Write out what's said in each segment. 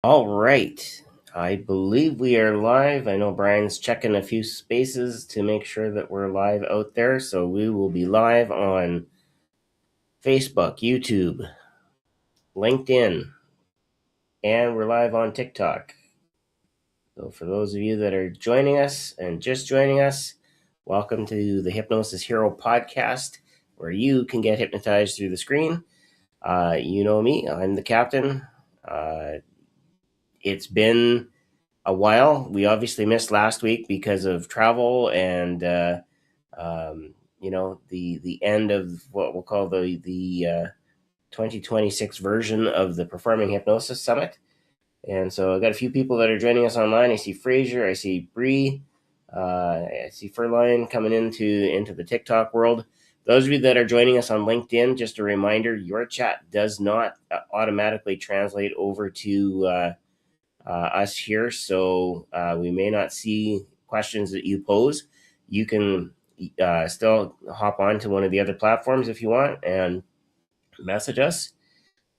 All right. I believe we are live. I know Brian's checking a few spaces to make sure that we're live out there. So we will be live on Facebook, YouTube, LinkedIn, and we're live on TikTok. So for those of you that are joining us and just joining us, welcome to the Hypnosis Hero podcast, where you can get hypnotized through the screen. You know me, I'm the captain. It's been a while. We obviously missed last week because of travel and the end of what we'll call the 2026 version of the Performing Hypnosis Summit. And so I got a few people that are joining us online. I see Fraser, I see Bree, I see Furline coming into the TikTok world. Those of you that are joining us on LinkedIn, just a reminder: your chat does not automatically translate over to us here, so we may not see questions that you pose. You can still hop on to one of the other platforms if you want and message us.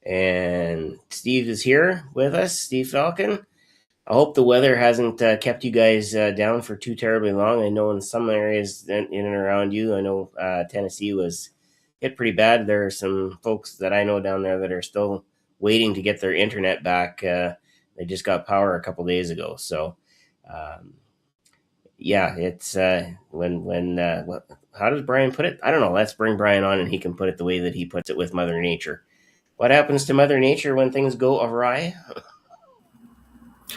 And Steve is here with us, Steve Falcon. I hope the weather hasn't kept you guys down for too terribly long. I know in some areas in and around you, I know Tennessee was hit pretty bad. There are some folks that I know down there that are still waiting to get their internet back. They just got power a couple days ago. So, um, yeah, it's how does Brian put it? I don't know. Let's bring Brian on and he can put it the way that he puts it with Mother Nature. What happens to Mother Nature when things go awry?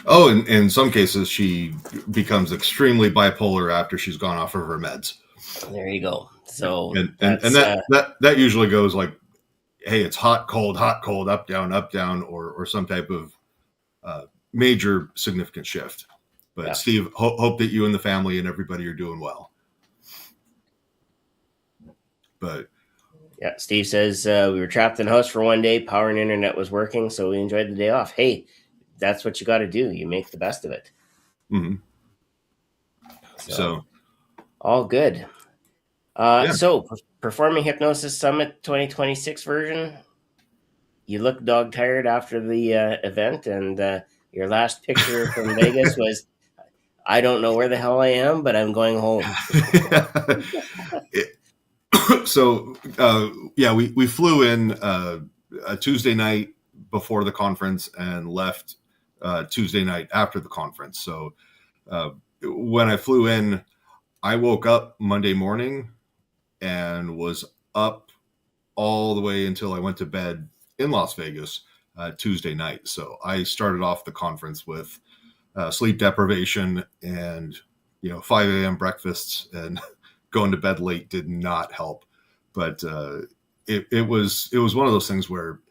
Oh, in some cases, she becomes extremely bipolar after she's gone off of her meds. There you go. So and that usually goes like, hey, it's hot, cold, up, down, or some type of major significant shift. But yeah. Steve, hope that you and the family and everybody are doing well. But yeah, Steve says we were trapped in the house for one day. Power and internet was working, so we enjoyed the day off. Hey, that's what you got to do. You make the best of it. Mm-hmm. So all good. Yeah. So Performing Hypnosis Summit 2026 version. You look dog tired after the event, and your last picture from Vegas was, I don't know where the hell I am, but I'm going home. So, we flew in a Tuesday night before the conference and left Tuesday night after the conference. So when I flew in, I woke up Monday morning and was up all the way until I went to bed in Las Vegas Tuesday night. So I started off the conference with sleep deprivation and 5 a.m. breakfasts, and going to bed late did not help. But it was one of those things where,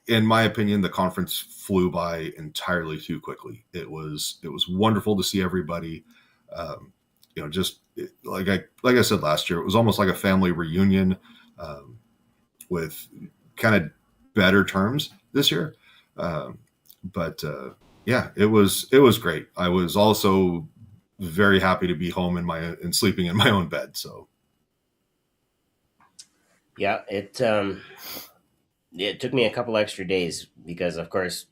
in my opinion, the conference flew by entirely too quickly. It was wonderful to see everybody. Just like I said last year, it was almost like a family reunion with kind of better terms this year. Yeah, it was great. I was also very happy to be home and sleeping in my own bed. So yeah, it took me a couple extra days because, of course,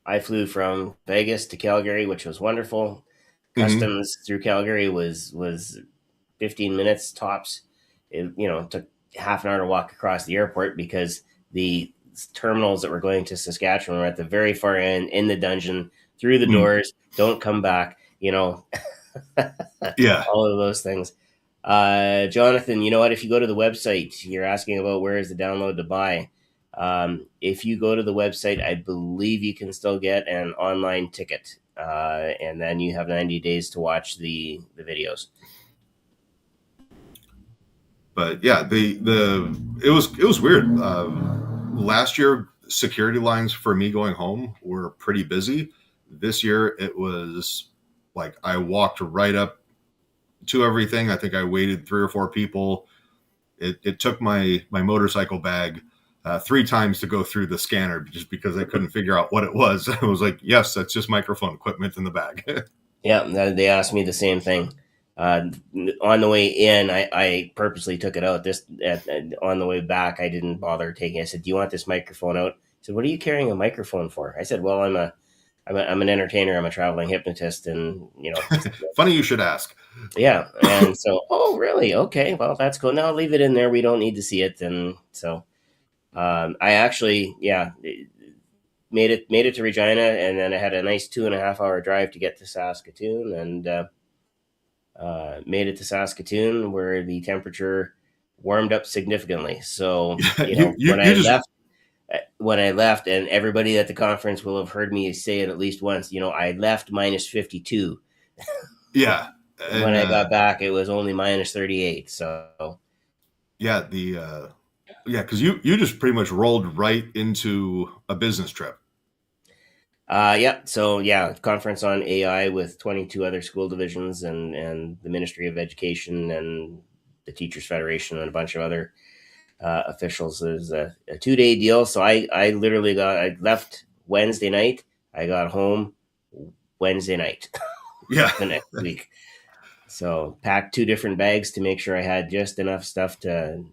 I flew from Vegas to Calgary, which was wonderful. Customs through Calgary was 15 minutes tops. It took half an hour to walk across the airport because the terminals that were going to Saskatchewan were at the very far end in the dungeon, through the doors, don't come back, yeah, all of those things. Jonathan, you know what? If you go to the website, you're asking about where is the download to buy. If you go to the website, I believe you can still get an online ticket, and then you have 90 days to watch the videos. But yeah, it was weird. Last year, security lines for me going home were pretty busy. This year, it was like I walked right up to everything. I think I waited 3 or 4 people. It took my motorcycle bag 3 times to go through the scanner just because I couldn't figure out what it was. I was like, yes, that's just microphone equipment in the bag. Yeah, they asked me the same thing. On the way in, I purposely took it out. On the way back, I didn't bother taking it. I said, do you want this microphone out? He said, "What are you carrying a microphone for?" I said, "Well, I'm an entertainer. I'm a traveling hypnotist, and Funny you should ask. yeah." And so, oh, really? Okay, well, that's cool. Now leave it in there. We don't need to see it. And so, I actually, yeah, made it to Regina, and then I had a nice 2.5 hour drive to get to Saskatoon, and made it to Saskatoon where the temperature warmed up significantly. So You just when I left, and everybody at the conference will have heard me say it at least once, I left minus 52. yeah. When And I got back, it was only minus 38. So yeah, because you just pretty much rolled right into a business trip. yeah. So yeah, conference on AI with 22 other school divisions and the Ministry of Education and the Teachers Federation and a bunch of other officials. Is a 2-day deal. So I left Wednesday night. I got home Wednesday night Yeah. the next week. So packed 2 different bags to make sure I had just enough stuff to,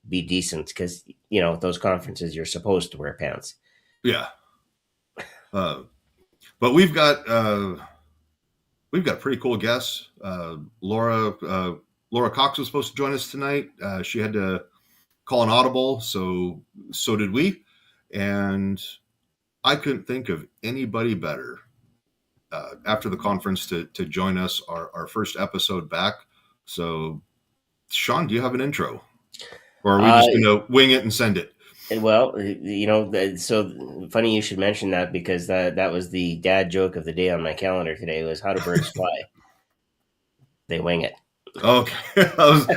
be decent, because, those conferences, you're supposed to wear pants. Yeah. But we've got pretty cool guests. Laura Cox was supposed to join us tonight. She had to call an audible, so did we. And I couldn't think of anybody better after the conference to join us, our first episode back. So, Sean, do you have an intro? Or are we just going to wing it and send it? Well, so funny you should mention that, because that was the dad joke of the day on my calendar today, was how do birds fly? They wing it. Okay. I was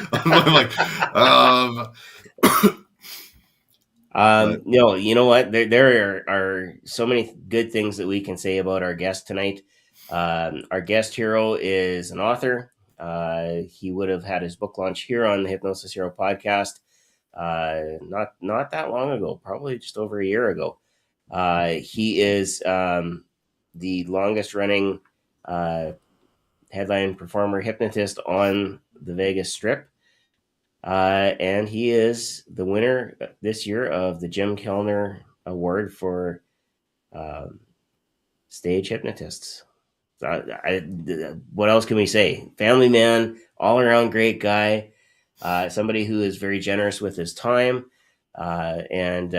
like, no, you know what? There are so many good things that we can say about our guest tonight. Our guest hero is an author. He would have had his book launch here on the Hypnosis Hero podcast not that long ago, probably just over a year ago. He is the longest running headline performer hypnotist on the Vegas Strip. And he is the winner this year of the Jim Kellner Award for stage hypnotists. What else can we say? Family man, all around great guy, somebody who is very generous with his time, and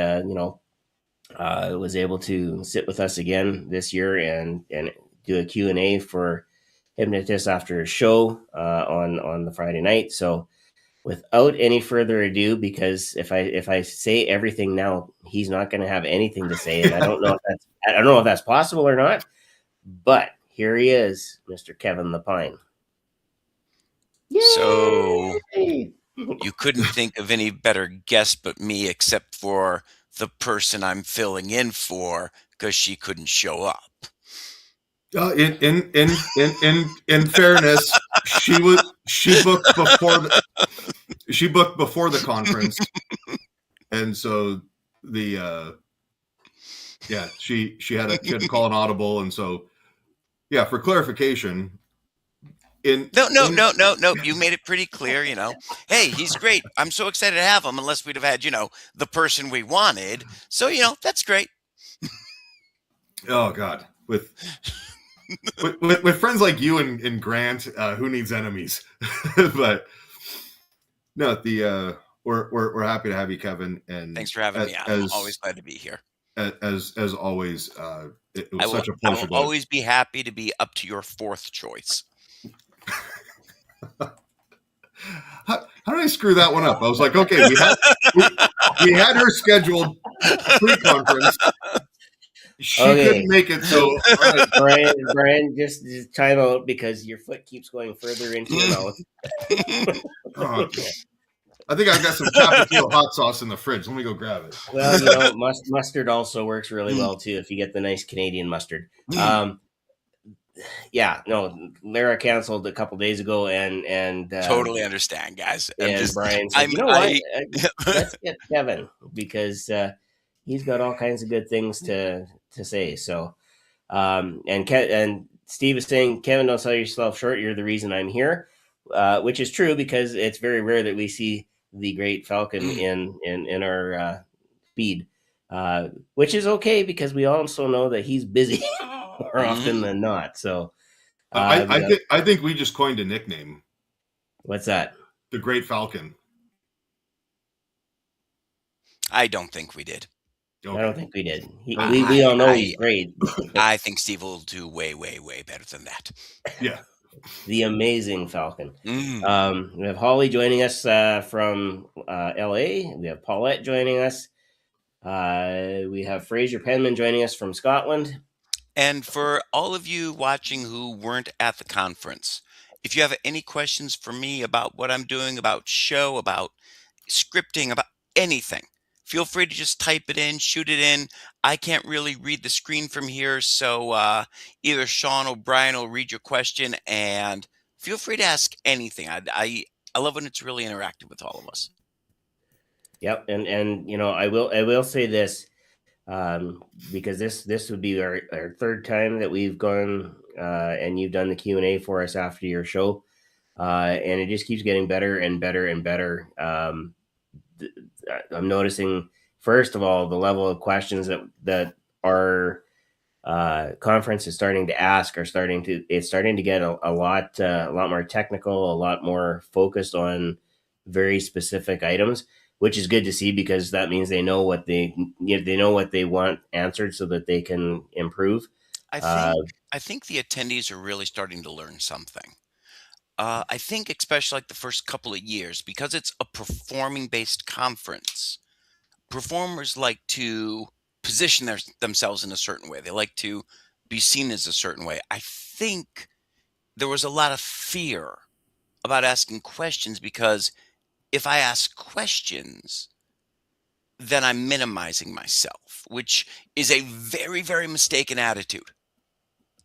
was able to sit with us again this year and do a Q&A for hypnotists after a show on the Friday night. So without any further ado, because if I say everything now, he's not going to have anything to say, and I don't know if that's possible or not. But here he is, Mr. Kevin Lepine. Yay! So you couldn't think of any better guest but me, except for the person I'm filling in for, because she couldn't show up. In fairness, she booked before the conference, and so she had to call an audible, and so for clarification. No. You made it pretty clear, Hey, he's great. I'm so excited to have him, unless we'd have had, the person we wanted. So, that's great. Oh, God. With friends like you and Grant, who needs enemies? But no, we're happy to have you, Kevin. And thanks for having me. I'm always glad to be here. As always, it was such a pleasure. I will always be happy to be up to your fourth choice. How did I screw that one up? I was like, okay, we had her scheduled pre-conference. She couldn't make it, so all right. Brian, just time out, because your foot keeps going further into your mouth. I think I've got some Tapatio hot sauce in the fridge. Let me go grab it. Well, mustard also works really well too, if you get the nice Canadian mustard. Lara canceled a couple days ago, and totally understand, guys. Brian said, what? Let's get Kevin, because he's got all kinds of good things to say. So, and Steve is saying, Kevin, don't sell yourself short. You're the reason I'm here, which is true, because it's very rare that we see the great Falcon in our feed. which is okay because we also know that he's busy more often than not. So we got, I think we just coined a nickname, what's that? the Great Falcon. I don't think we did. I don't Okay. think we did. We I all know he's great. I think Steve will do way, way, way better than that. Yeah. The amazing Falcon. Mm. We have Holly joining us from LA. We have Paulette joining us. We have Fraser Penman joining us from Scotland. And for all of you watching who weren't at the conference, if you have any questions for me about what I'm doing, about show, about scripting, about anything, feel free to just type it in, shoot it in. I can't really read the screen from here, so either Sean or Brian will read your question, and feel free to ask anything. I love when it's really interactive with all of us. Yep, and you know I will say this, because this would be our third time that we've gone and you've done the Q&A for us after your show, and it just keeps getting better and better and better. I'm noticing, first of all, the level of questions that our conference is starting to ask it's starting to get a lot more technical, a lot more focused on very specific items, which is good to see because that means they know what they know what they want answered so that they can improve. I Uh, think I think the attendees are really starting to learn something. I think especially like the first couple of years, because it's a performing based conference, performers like to position themselves in a certain way. They like to be seen as a certain way. I think there was a lot of fear about asking questions because if I ask questions, then I'm minimizing myself, which is a very, very mistaken attitude.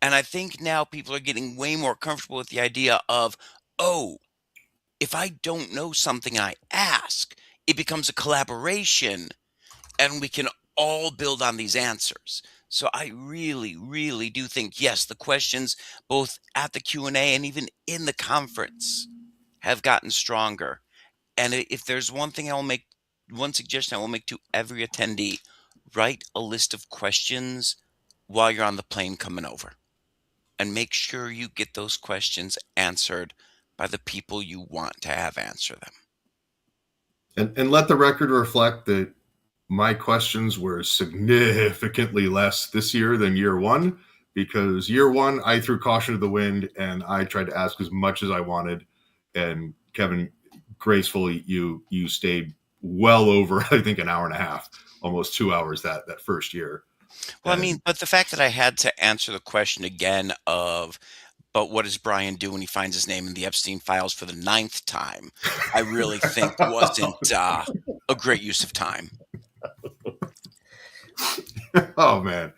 And I think now people are getting way more comfortable with the idea of, oh, if I don't know something and I ask, it becomes a collaboration and we can all build on these answers. So I really, really do think, yes, the questions both at the Q&A and even in the conference have gotten stronger. And if there's one suggestion I will make to every attendee, write a list of questions while you're on the plane coming over. And make sure you get those questions answered by the people you want to have answer them. And let the record reflect that my questions were significantly less this year than year one, because year one, I threw caution to the wind and I tried to ask as much as I wanted. And Kevin, gracefully, you stayed well over, I think, an hour and a half, almost 2 hours that first year. Well, I mean, but the fact that I had to answer the question again of, but what does Brian do when he finds his name in the Epstein files for the 9th time, I really think wasn't a great use of time. Oh, man.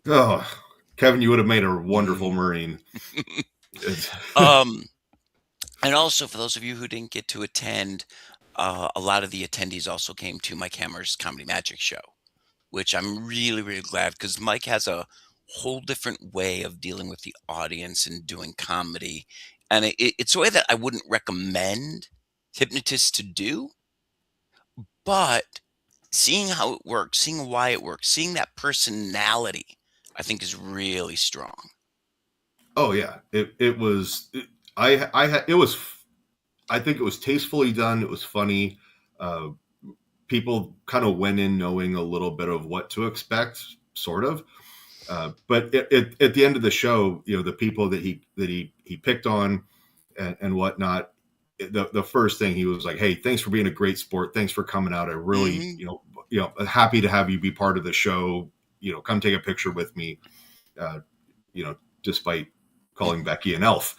Oh, Kevin, you would have made a wonderful Marine. And also, for those of you who didn't get to attend, a lot of the attendees also came to Mike Hammer's Comedy Magic show, which I'm really, really glad because Mike has a whole different way of dealing with the audience and doing comedy. And it's a way that I wouldn't recommend hypnotists to do, but seeing how it works, seeing why it works, seeing that personality, I think is really strong. Oh yeah, it was. It was. I think it was tastefully done. It was funny. People kind of went in knowing a little bit of what to expect, sort of. But at the end of the show, you know, the people that he picked on and whatnot. The first thing he was like, "Hey, thanks for being a great sport. Thanks for coming out. I really, happy to have you be part of the show. You know, come take a picture with me. Despite calling Becky an elf,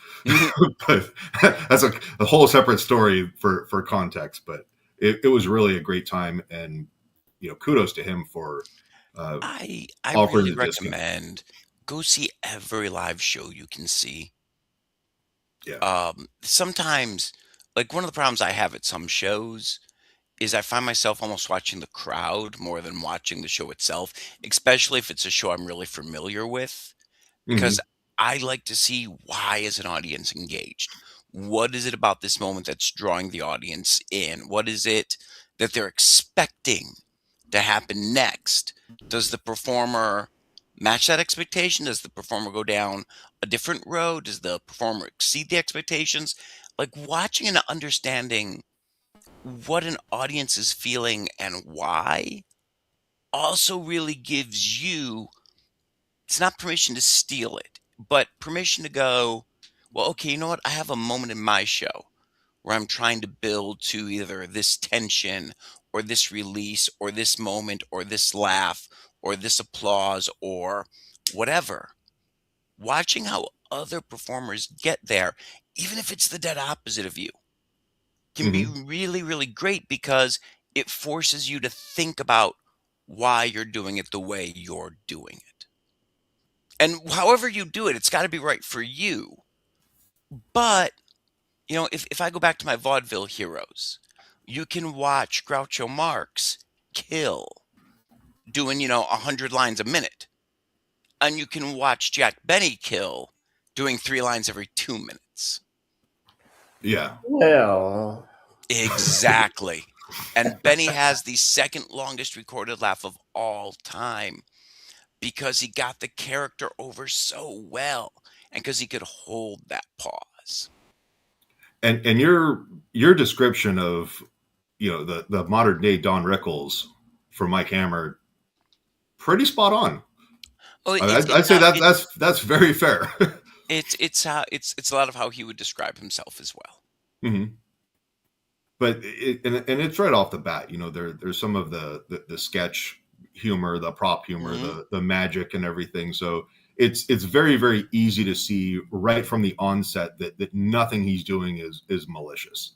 but that's a whole separate story for context. But it was really a great time, and kudos to him for I offering really the discount. recommend go see every live show you can see. Yeah. Sometimes, like one of the problems I have at some shows is I find myself almost watching the crowd more than watching the show itself, especially if it's a show I'm really familiar with, because Mhm. I like to see why is an audience engaged? What is it about this moment that's drawing the audience in? What is it that they're expecting to happen next, does the performer match that expectation? Does the performer go down a different road? Does the performer exceed the expectations? Like watching and understanding what an audience is feeling and why also really gives you, it's not permission to steal it, but permission to go, well, okay, you know what? I have a moment in my show where I'm trying to build to either this tension or this release or this moment or this laugh or this applause or whatever. Watching how other performers get there, even if it's the dead opposite of you, can be Mm-hmm. really, really great because it forces you to think about why you're doing it the way you're doing it. And however you do it, it's got to be right for you. But, if I go back to my vaudeville heroes, you can watch Groucho Marx kill doing, 100 lines a minute. And you can watch Jack Benny kill doing 3 lines every 2 minutes. Yeah. Well, Exactly. And Benny has the second longest recorded laugh of all time because he got the character over so well and because he could hold that pause. And your description of the modern day Don Rickles for Mike Hammer, pretty spot on. Oh, I'd say that's very fair. it's a lot of how he would describe himself as well. Mm-hmm. But it's right off the bat. There's some of the sketch humor, the prop humor, Mm-hmm. the magic, and everything. So it's very, very easy to see right from the onset that nothing he's doing is malicious.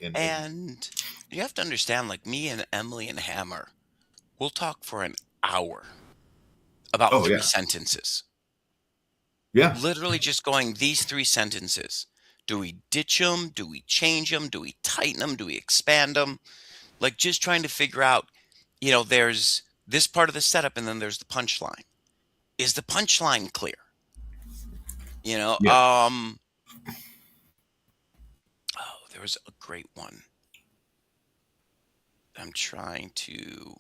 And you have to understand, like me and Emily and Hammer, we'll talk for an hour about Oh 3 yeah, sentences. yeah. Literally just going these 3 sentences. Do we ditch them? Do we change them? Do we tighten them? Do we expand them? Like just trying to figure out, there's this part of the setup and then there's the punchline. Is the punchline clear? Yeah. Oh, there was a great one. I'm trying to.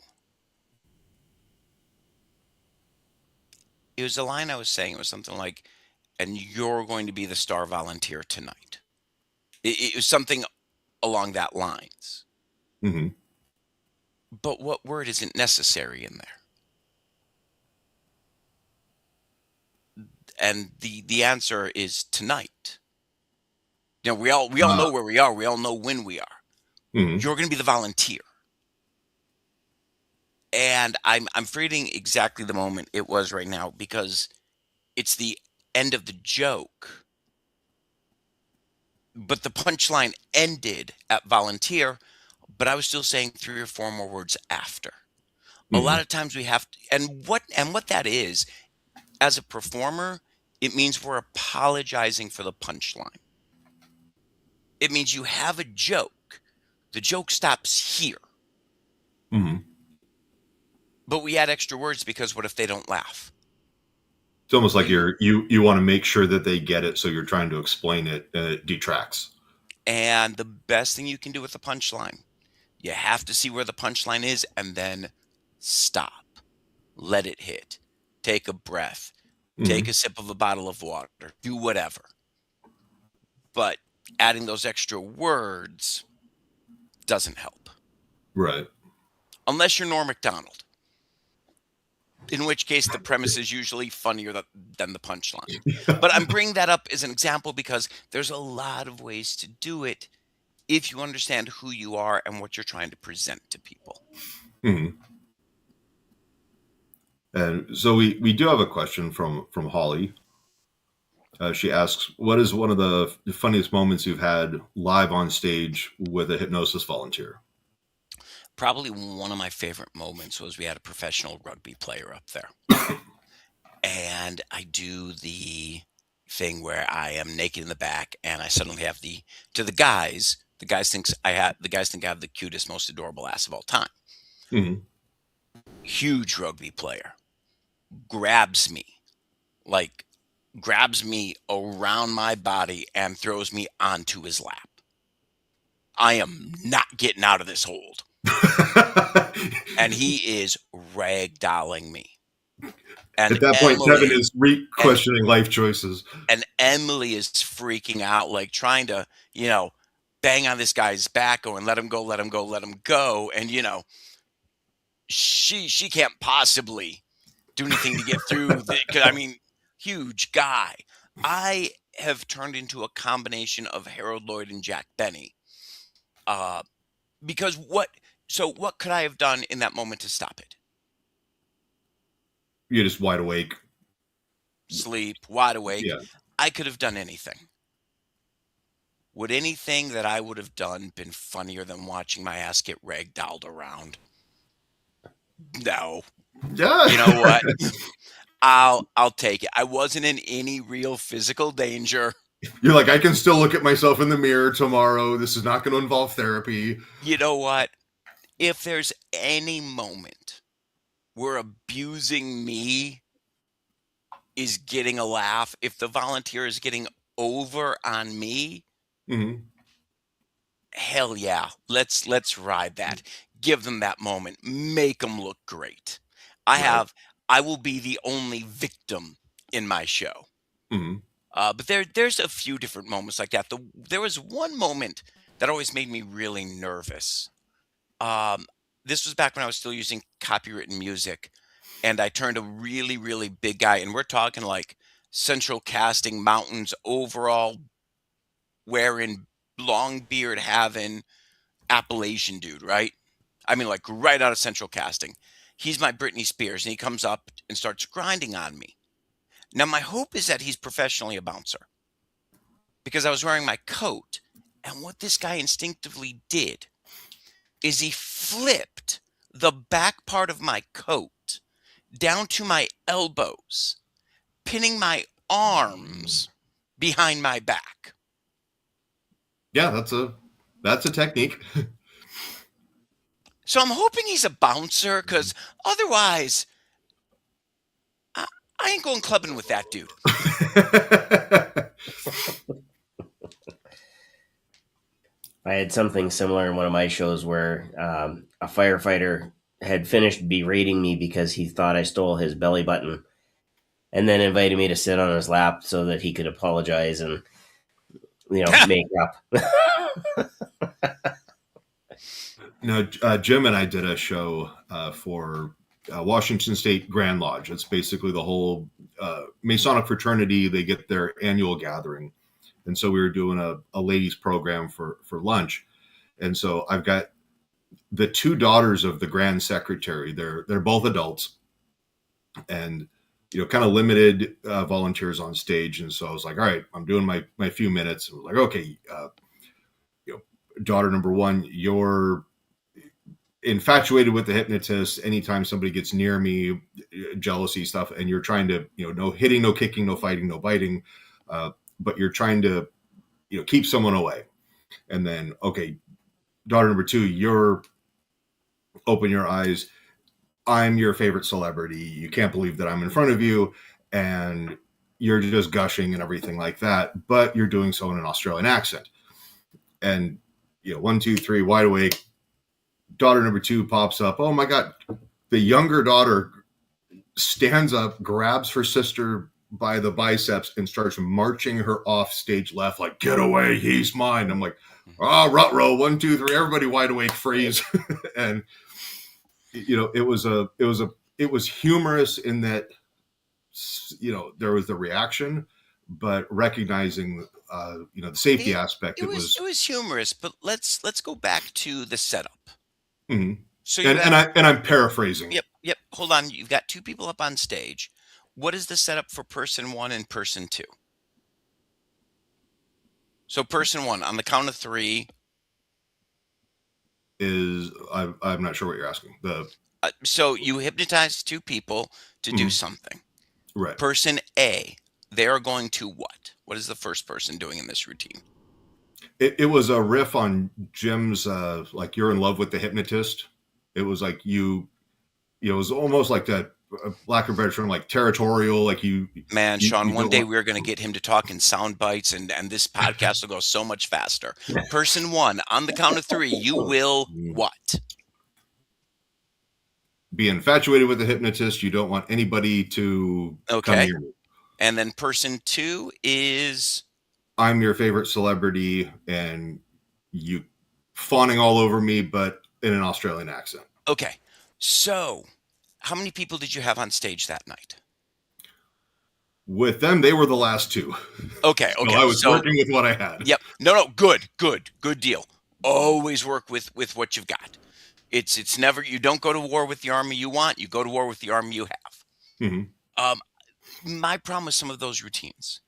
It was a line I was saying. It was something like, and you're going to be the star volunteer tonight. It was something along that lines. Mm-hmm. But what word isn't necessary in there? And the answer is tonight. We all know where we are. We all know when we are. Mm-hmm. You're going to be the volunteer. And I'm forgetting exactly the moment it was right now because it's the end of the joke. But the punchline ended at volunteer, but I was still saying 3 or 4 more words after. A Mm-hmm. lot of times we have to, and what that is, as a performer, it means we're apologizing for the punchline. It means you have a joke. The joke stops here. Mm-hmm. But we add extra words because what if they don't laugh? It's almost like you want to make sure that they get it, so you're trying to explain it, and it detracts. And the best thing you can do with the punchline, you have to see where the punchline is and then stop. Let it hit. Take a breath. Take Mm-hmm. a sip of a bottle of water. Do whatever. But adding those extra words doesn't help. Right. Unless you're Norm Macdonald. In which case, the premise is usually funnier than the punchline. But I'm bringing that up as an example because there's a lot of ways to do it if you understand who you are and what you're trying to present to people. Mm-hmm. And so we do have a question from Holly. She asks, "What is one of the funniest moments you've had live on stage with a hypnosis volunteer?" Probably one of my favorite moments was we had a professional rugby player up there. And I do the thing where I am naked in the back and I suddenly have the guys think I have the cutest, most adorable ass of all time. Mm-hmm. Huge rugby player grabs me around my body and throws me onto his lap. I am not getting out of this hold. and he is ragdolling me. And At that point, Kevin is questioning life choices. And Emily is freaking out, like trying to, bang on this guy's back, going, let him go, let him go, let him go. And, she can't possibly do anything to get through. Huge guy. I have turned into a combination of Harold Lloyd and Jack Benny. Because what could I have done in that moment to stop it? You're just wide awake. Sleep, wide awake. Yeah. I could have done anything. Would anything that I would have done been funnier than watching my ass get ragdolled around? No. Yeah. You know what? I'll take it. I wasn't in any real physical danger. You're like, I can still look at myself in the mirror tomorrow. This is not going to involve therapy. You know what? If there's any moment where abusing me is getting a laugh, if the volunteer is getting over on me, hell yeah, let's ride that. Give them that moment. Make them look great. I will be the only victim in my show. But there's a few different moments like that. There was one moment that always made me really nervous. This was back when I was still using copywritten music, and I turned a really, really big guy, and we're talking like central casting, mountains, overall wearing, long beard having, Appalachian dude, right? I mean, like right out of central casting. He's my Britney Spears, and he comes up and starts grinding on me. Now, my hope is that he's professionally a bouncer, because I was wearing my coat, and what this guy instinctively did is he flipped the back part of my coat down to my elbows, pinning my arms behind my back. Yeah, that's a technique. So I'm hoping he's a bouncer, because otherwise, I ain't going clubbing with that dude. I had something similar in one of my shows where a firefighter had finished berating me because he thought I stole his belly button, and then invited me to sit on his lap so that he could apologize and make up. No, Jim and I did a show for Washington State Grand Lodge. It's basically the whole Masonic fraternity. They get their annual gathering. And so we were doing a ladies program for lunch. And so I've got the two daughters of the Grand Secretary. They're both adults, and kind of limited volunteers on stage. And so I was like, all right, I'm doing my few minutes. I was like, okay, daughter number one, you're infatuated with the hypnotist. Anytime somebody gets near me, jealousy stuff, and you're trying to, no hitting, no kicking, no fighting, no biting, but you're trying to, keep someone away. And then, okay, daughter number two, you're open your eyes. I'm your favorite celebrity. You can't believe that I'm in front of you, and you're just gushing and everything like that, but you're doing so in an Australian accent. And, 1, 2, 3, wide awake. Daughter number two pops up. Oh my God. The younger daughter stands up, grabs her sister by the biceps, and starts marching her off stage left, like, get away, he's mine. I'm like, rut row, 1, 2, 3, everybody wide awake, freeze. And it was humorous in that, there was the reaction, but recognizing the safety aspect. It was humorous, but let's go back to the setup. Mm-hmm. So I'm paraphrasing. Yep. Hold on. You've got two people up on stage. What is the setup for person one and person two? So person one, on the count of three, I'm not sure what you're asking. So you hypnotize two people to do something. Right. Person A, they are going to what? What is the first person doing in this routine? It was a riff on Jim's, like, you're in love with the hypnotist. It was like it was almost like that Black or better term, like territorial, like Man, Sean, one day we're going to get him to talk in sound bites, and this podcast will go so much faster. Person one, on the count of three, you will what? be infatuated with the hypnotist. You don't want anybody to come Okay. near me. And then person 2 is? I'm your favorite celebrity, and you fawning all over me, but in an Australian accent. Okay. So, how many people did you have on stage that night? With them, they were the last two. Okay. So I was So, working with what I had. yep. No. Good deal. Always work with what you've got. It's never, you don't go to war with the army you want. You go to war with the army you have. Mm-hmm. My problem with some of those routines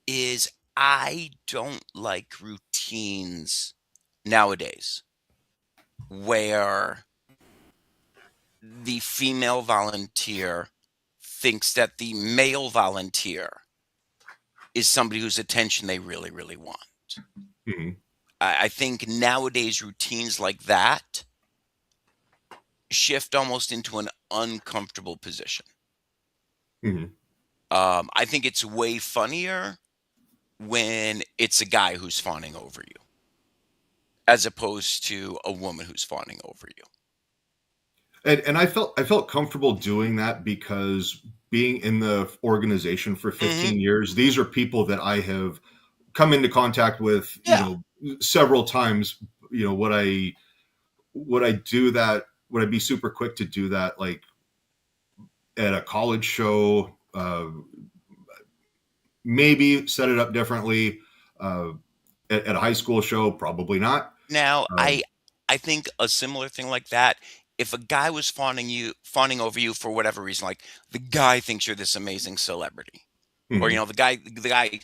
is I don't like routines nowadays where the female volunteer thinks that the male volunteer is somebody whose attention they really, really want. Mm-hmm. I think nowadays routines like that shift almost into an uncomfortable position. Mm-hmm. I think it's way funnier when it's a guy who's fawning over you, as opposed to a woman who's fawning over you. And I felt comfortable doing that because being in the organization for 15 years, these are people that I have come into contact with, Yeah. several times. Would I do that? Would I be super quick to do that? Like at a college show, maybe set it up differently. At a high school show, probably not. Now, I think a similar thing like that, if a guy was fawning over you for whatever reason, like the guy thinks you're this amazing celebrity, or Mhm. the guy,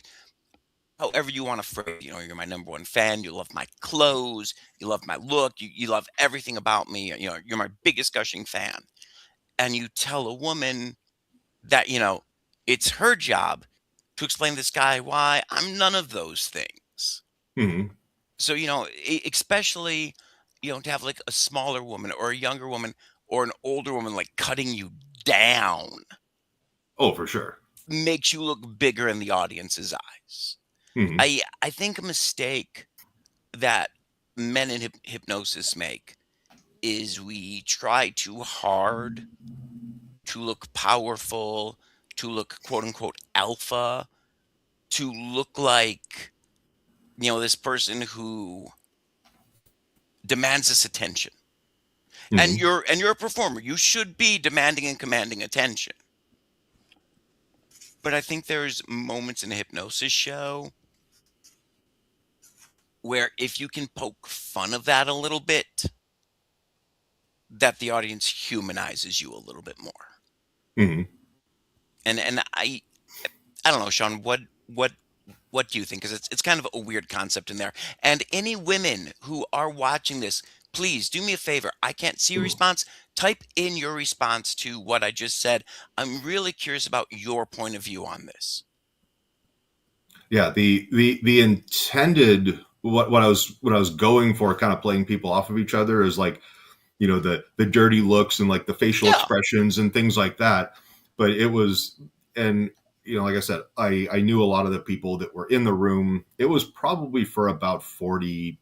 however you want to phrase, you're my number one fan, you love my clothes, you love my look, you love everything about me, you're my biggest gushing fan, and you tell a woman that it's her job to explain to this guy why I'm none of those things. Mhm. So, especially, to have like a smaller woman or a younger woman or an older woman like cutting you down Oh, for sure. makes you look bigger in the audience's eyes. Mhm. I think a mistake that men in hypnosis make is we try too hard to look powerful, to look quote unquote alpha, to look like, this person who demands this attention. And Mhm. you're a performer. You should be demanding and commanding attention. But I think there's moments in a hypnosis show where if you can poke fun of that a little bit, that the audience humanizes you a little bit more. Mhm. And I don't know, Sean, what do you think? Because it's kind of a weird concept in there. And any women who are watching this, please do me a favor. I can't see your response. Type in your response to what I just said. I'm really curious about your point of view on this. Yeah, the intended what I was going for, kind of playing people off of each other, is like, the dirty looks and like the facial Yeah. expressions and things like that. But it was, and like I said, I knew a lot of the people that were in the room. It was probably for about 40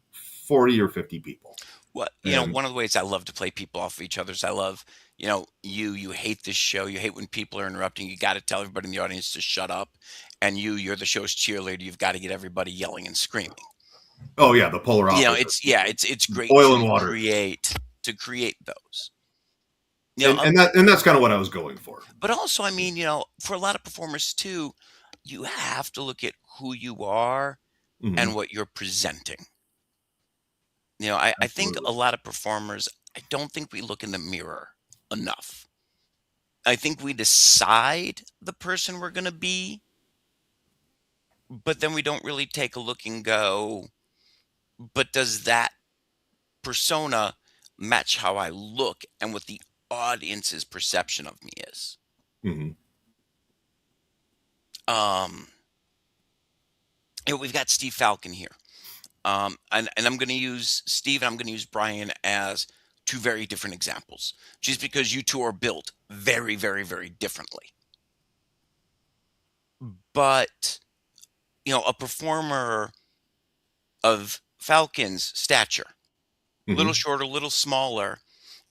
or 50 people. What And one of the ways I love to play people off of each other is I love, you hate this show, you hate when people are interrupting, you got to tell everybody in the audience to shut up, and you're the show's cheerleader, you've got to get everybody yelling and screaming. oh yeah, the polar opposite. It's great Oil to and water. create those. And that's kind of what I was going for. But also, I mean, for a lot of performers too, you have to look at who you are Mhm. and what you're presenting. I think a Absolutely. lot of performers, I don't think we look in the mirror enough. I think we decide the person we're going to be, but then we don't really take a look and go, but does that persona match how I look and what the audience's perception of me is? Mhm. We've got Steve Falcon here. And I'm going to use Steve and I'm going to use Brian as two very different examples, just because you two are built very, very, very differently. But, a performer of Falcon's stature, a little Mhm. shorter, a little smaller,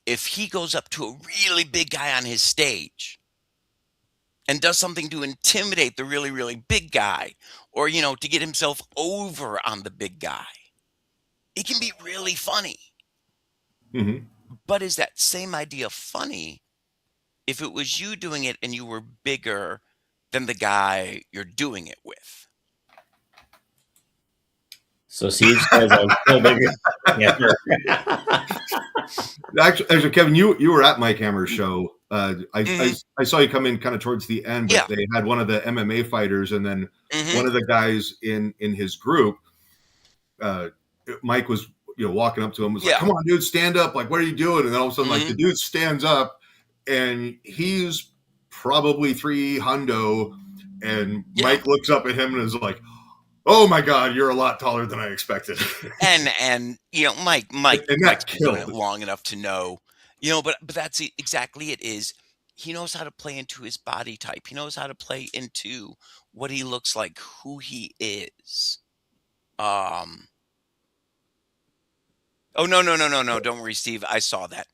if he goes up to a really big guy on his stage and does something to intimidate the really, really big guy, or, to get himself over on the big guy, it can be really funny. Mm-hmm. But is that same idea funny if it was you doing it and you were bigger than the guy you're doing it with? So Siege says I'm still bigger. Yeah. Actually, Kevin, you were at Mike Hammer's show. Mhm. I saw you come in kind of towards the end, but Yeah. they had one of the MMA fighters, and then Mhm. one of the guys in his group, Mike was walking up to him, was like, Yeah. "Come on, dude, stand up! Like, what are you doing?" And then all of a sudden, like, the Mhm. dude stands up, and he's probably 300, and Yeah. Mike looks up at him and is like, "Oh my God, you're a lot taller than I expected." And Mike and Mike's that's been doing it killed. long enough to know, but that's exactly it is. He knows how to play into his body type. He knows how to play into what he looks like, who he is. Um Oh, no, no, no, no, no, don't worry, Steve. I saw that.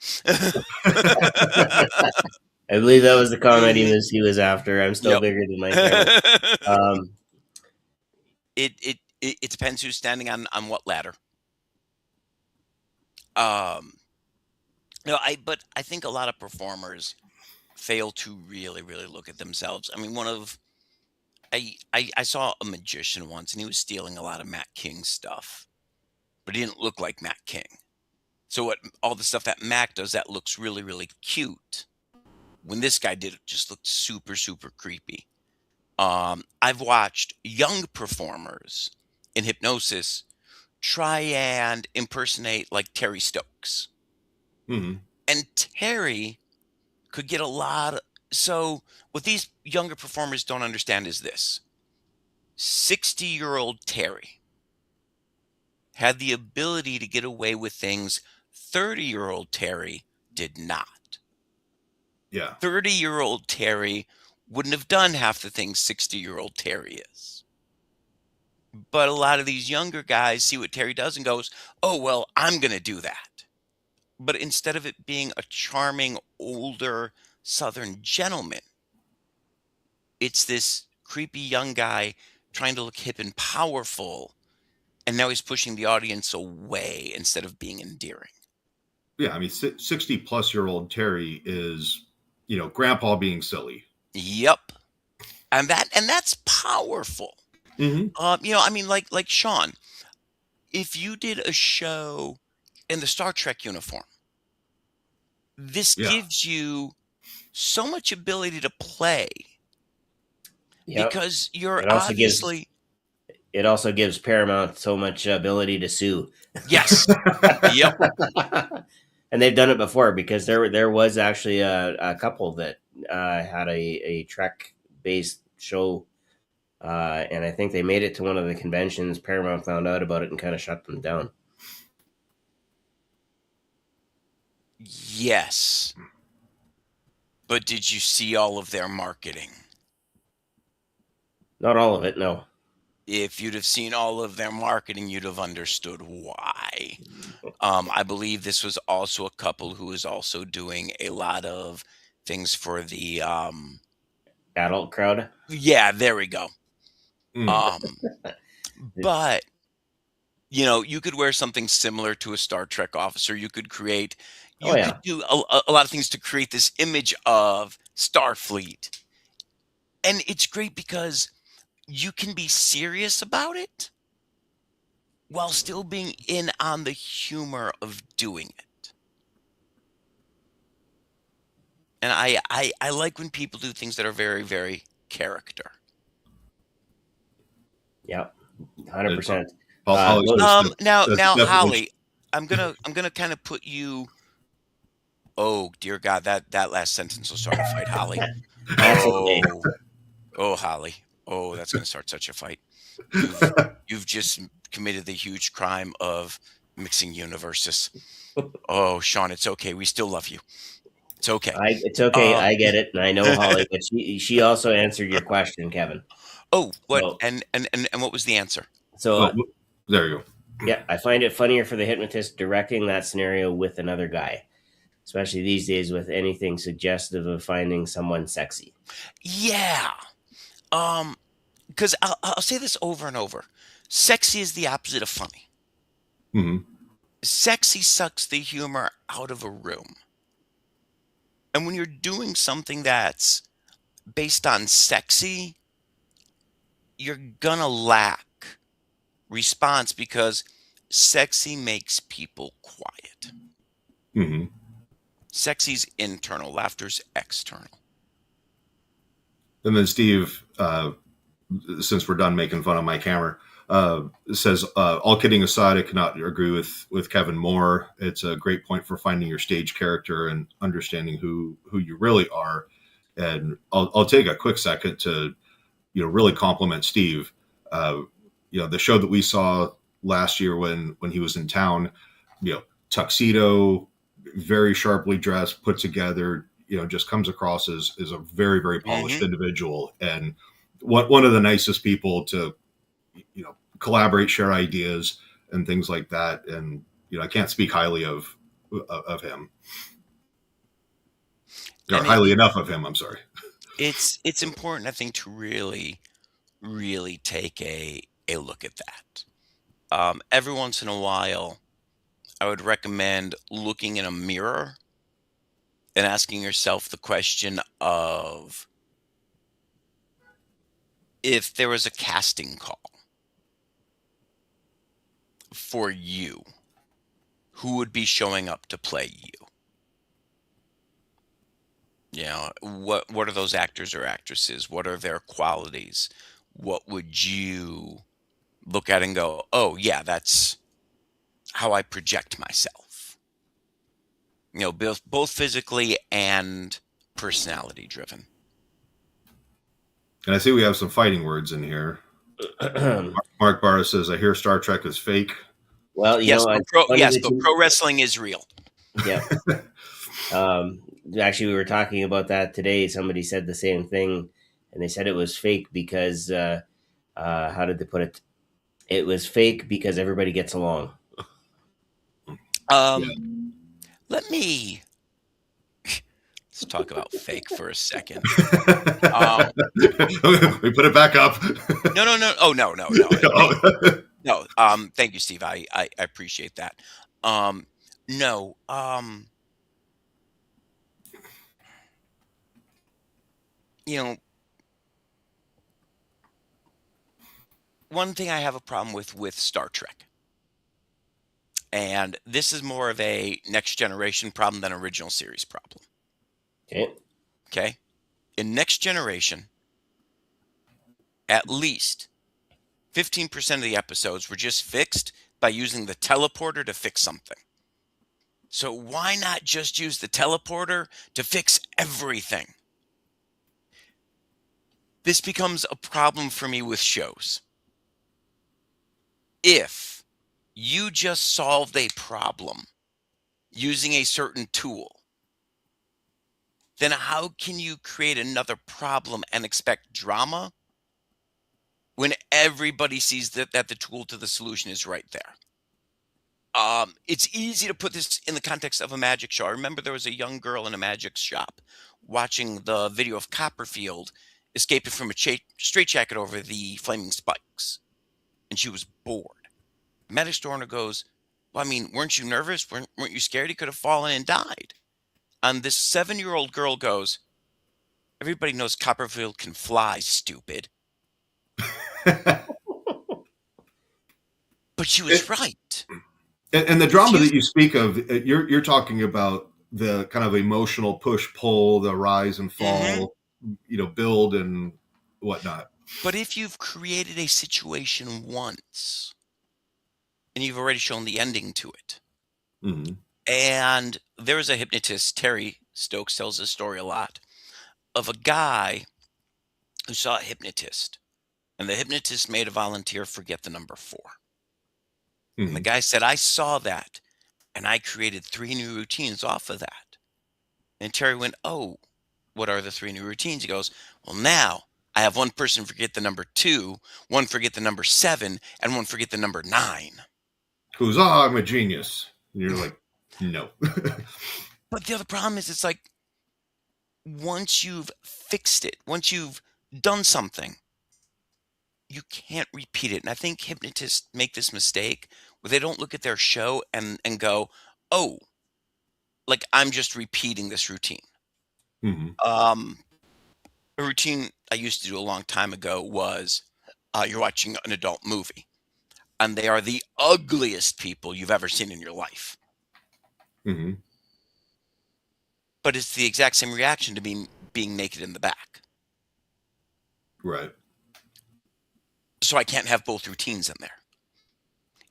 I believe that was the comment Mhm. he was after. I'm still Yep. bigger than Mike Hammer. It depends who's standing on what ladder. Um, but I think a lot of performers fail to really, really look at themselves. I mean, I saw a magician once, and he was stealing a lot of Matt King's stuff, but he didn't look like Matt King. So all the stuff that Mac does that looks really, really cute, when this guy did it, just looked super, super creepy. I've watched young performers in hypnosis try and impersonate like Terry Stokes. Mm-hmm. And Terry could get a lot of. So, what these younger performers don't understand is this: 60-year-old Terry had the ability to get away with things 30-year-old Terry did not. Yeah. 30-year-old Terry wouldn't have done half the things 60-year-old Terry is. But a lot of these younger guys see what Terry does and goes, "Oh, well, I'm going to do that." But instead of it being a charming, older Southern gentleman, it's this creepy young guy trying to look hip and powerful. And now he's pushing the audience away instead of being endearing. Yeah. I mean, 60-plus-year-old Terry is, grandpa being silly. Yep. And that's powerful. Mm-hmm. I mean, like Sean, if you did a show in the Star Trek uniform, this Yeah. gives you so much ability to play. Yep. Because you're It also obviously. It also gives Paramount so much ability to sue. Yes. Yep. And they've done it before, because there was actually a couple that had a Trek based show, and I think they made it to one of the conventions. Paramount found out about it and kind of shut them down. Yes. But did you see all of their marketing? Not all of it, no. If you'd have seen all of their marketing, you'd have understood why. I believe this was also a couple who was also doing a lot of things for the Adult crowd. yeah, there we go. Mm. But you could wear something similar to a Star Trek officer. You could Oh yeah. do a lot of things to create this image of Starfleet. And it's great because you can be serious about it while still being in on the humor of doing it. And I like when people do things that are very, very character. Yep. 100%. Now, Holly, I'm gonna kind of put you. Oh dear God, that last sentence will start a fight, Holly. Oh, Holly. Oh, that's gonna start such a fight. You've just committed the huge crime of mixing universes. Oh, Sean, it's okay. We still love you. It's okay. It's okay. I get it, and I know Holly, but she also answered your question, Kevin. Oh, what? So, and what was the answer? So there you go. Yeah, I find it funnier for the hypnotist directing that scenario with another guy. especially these days with anything suggestive of finding someone sexy. Yeah. Because I'll say this over and over. Sexy is the opposite of funny. Mm-hmm. Sexy sucks the humor out of a room. And when you're doing something that's based on sexy, you're gonna lack response because sexy makes people quiet. Mm-hmm. Sexy's internal, laughter's external. And then Steve, since we're done making fun of my camera, says, all kidding aside, I cannot agree with Kevin more. It's a great point for finding your stage character and understanding who you really are. And I'll take a quick second to, really compliment Steve. The show that we saw last year when he was in town, tuxedo, very sharply dressed, put together, just comes across as a very, very polished individual, and one of the nicest people to, collaborate, share ideas and things like that. And, I can't speak highly of him, or highly enough of him. I'm sorry. It's important, I think, to really, really take a look at that. Every once in a while, I would recommend looking in a mirror and asking yourself the question of, if there was a casting call for you, who would be showing up to play you? What are those actors or actresses? What are their qualities? What would you look at and go, oh yeah, that's how I project myself? Both physically and personality driven. And I see we have some fighting words in here. Mark Barra says, I hear Star Trek is fake. Well, yes, but pro wrestling is real. Yeah. Actually, we were talking about that today. Somebody said the same thing, and they said it was fake because, how did they put it? It was fake because everybody gets along. Let's talk about fake for a second. We put it back up. No. Oh, no. No. Thank you, Steve. I appreciate that. No. One thing I have a problem with Star Trek, and this is more of a next generation problem than original series problem. Okay. In Next Generation, at least 15% of the episodes were just fixed by using the teleporter to fix something. So why not just use the teleporter to fix everything? This becomes a problem for me with shows. If you just solved a problem using a certain tool, then how can you create another problem and expect drama when everybody sees that the tool to the solution is right there? It's easy to put this in the context of a magic show. I remember there was a young girl in a magic shop watching the video of Copperfield escaping from a straitjacket over the flaming spikes, and she was bored. The magic store owner goes, well, I mean, weren't you nervous? Weren't you scared he could have fallen and died? And this 7-year-old girl goes, everybody knows Copperfield can fly, stupid. But she was right. And the drama that you speak of, you're talking about the kind of emotional push-pull, the rise and fall, build and whatnot. But if you've created a situation once, and you've already shown the ending to it, and there was a hypnotist, Terry Stokes tells this story a lot, of a guy who saw a hypnotist, and the hypnotist made a volunteer forget the number 4. And the guy said, I saw that, and I created 3 new routines off of that. And Terry went, oh, what are the 3 new routines? He goes, well, now I have one person forget the number 2, one forget the number 7, and one forget the number 9. Who's, I'm a genius. And you're like, no. But the other problem is, it's like, once you've fixed it, once you've done something, you can't repeat it. And I think hypnotists make this mistake where they don't look at their show and go, oh, like, I'm just repeating this routine. Mm-hmm. A routine I used to do a long time ago was, you're watching an adult movie, and they are the ugliest people you've ever seen in your life. Mm-hmm. But it's the exact same reaction to being naked in the back. Right. So I can't have both routines in there.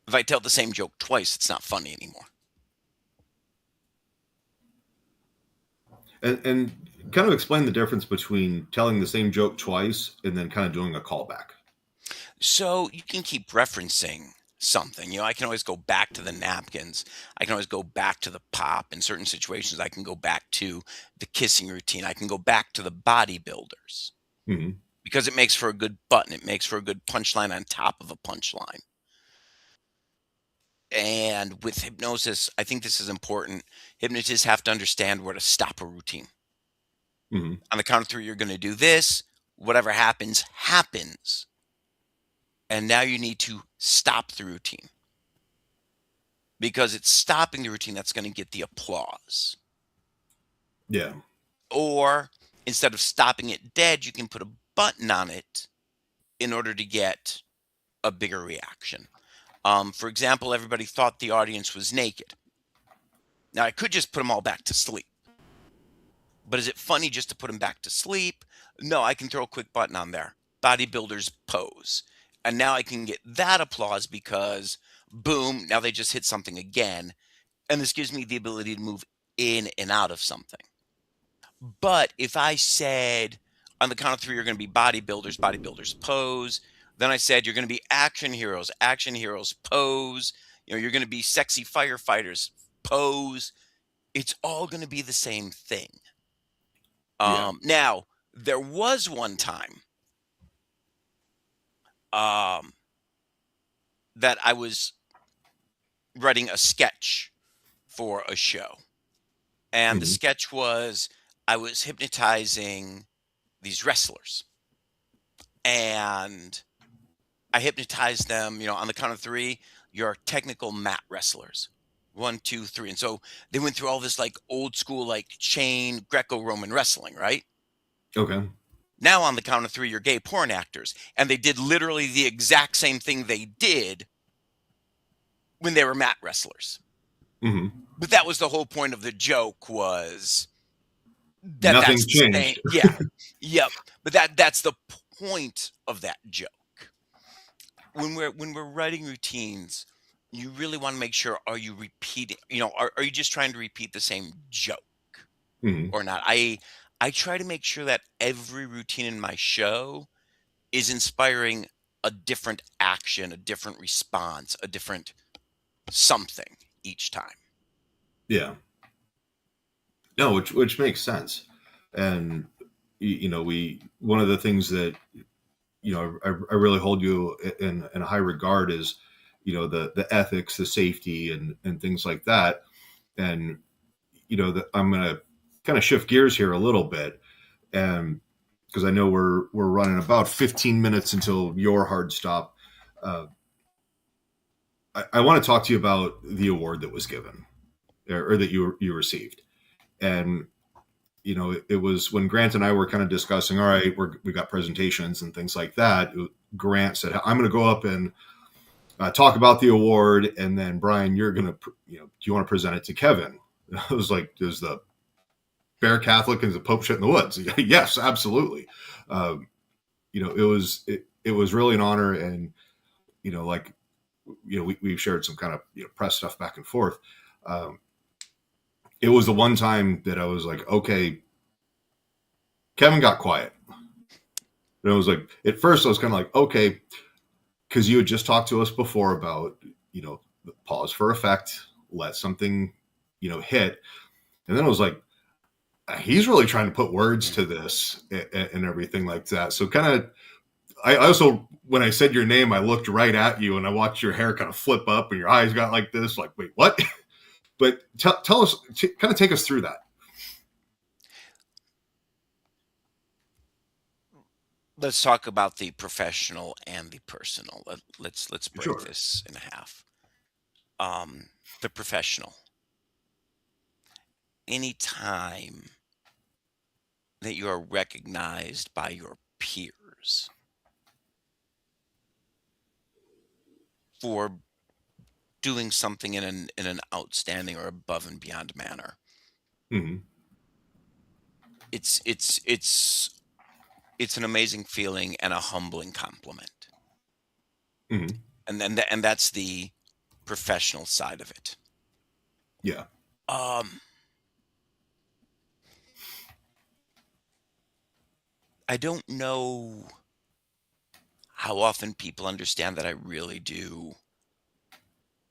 If I tell the same joke twice, it's not funny anymore. And kind of explain the difference between telling the same joke twice and then kind of doing a callback. So you can keep referencing something. I can always go back to the napkins. I can always go back to the pop. In certain situations, I can go back to the kissing routine. I can go back to the bodybuilders Mm-hmm. because it makes for a good button. It makes for a good punchline on top of a punchline. And with hypnosis, I think this is important. Hypnotists have to understand where to stop a routine. Mm-hmm. On the count of 3, you're going to do this. Whatever happens, happens. And now you need to stop the routine, because it's stopping the routine that's going to get the applause. Yeah. Or instead of stopping it dead, you can put a button on it in order to get a bigger reaction. For example, everybody thought the audience was naked. Now, I could just put them all back to sleep. But is it funny just to put them back to sleep? No, I can throw a quick button on there. Bodybuilders pose. And now I can get that applause because, boom, now they just hit something again. And this gives me the ability to move in and out of something. But if I said, on the count of 3, you're going to be bodybuilders pose. Then I said, you're going to be action heroes pose. You're going to be sexy firefighters pose. It's all going to be the same thing. Yeah. Now, there was one time that I was writing a sketch for a show. And the sketch was, I was hypnotizing these wrestlers. And I hypnotized them, on the count of 3, you're technical mat wrestlers. 1, 2, 3. And so they went through all this like old school, like chain Greco-Roman wrestling, right? Okay. Now on the count of 3, you're gay porn actors. And they did literally the exact same thing they did when they were mat wrestlers. Mm-hmm. But that was the whole point of the joke, was that Nothing that's changed. Yeah. Yep. But that's the point of that joke. When we're writing routines, you really want to make sure, are you repeating, are you just trying to repeat the same joke or not? I try to make sure that every routine in my show is inspiring a different action, a different response, a different something each time. Yeah. No, which makes sense. And one of the things that I really hold you in a high regard is the ethics, the safety, and things like that. And I'm going to kind of shift gears here a little bit, and because I know we're running about 15 minutes until your hard stop. I want to talk to you about the award that was given, or that you received. And it was when Grant and I were kind of discussing, all right, we got presentations and things like that. Grant said, I'm going to go up and talk about the award. And then Brian, you're going to, do you want to present it to Kevin? And I was like, there's the Bear Catholic and the Pope shit in the woods. Yes, absolutely. It was really an honor. And, we've shared some kind of press stuff back and forth. It was the one time that I was like, okay, Kevin got quiet. And I was like, at first I was kind of like, okay, because you had just talked to us before about, pause for effect, let something, hit. And then I was like, he's really trying to put words to this and everything like that. So kind of, I also, when I said your name, I looked right at you and I watched your hair kind of flip up and your eyes got like this, like, wait, what? But tell us, kind of take us through that. Let's talk about the professional and the personal. Let's break Sure. this in half. The professional. Anytime that you are recognized by your peers for doing something in an outstanding or above and beyond manner, Mm-hmm. it's an amazing feeling and a humbling compliment. Mm-hmm. And that's the professional side of it. Yeah. I don't know how often people understand that I really do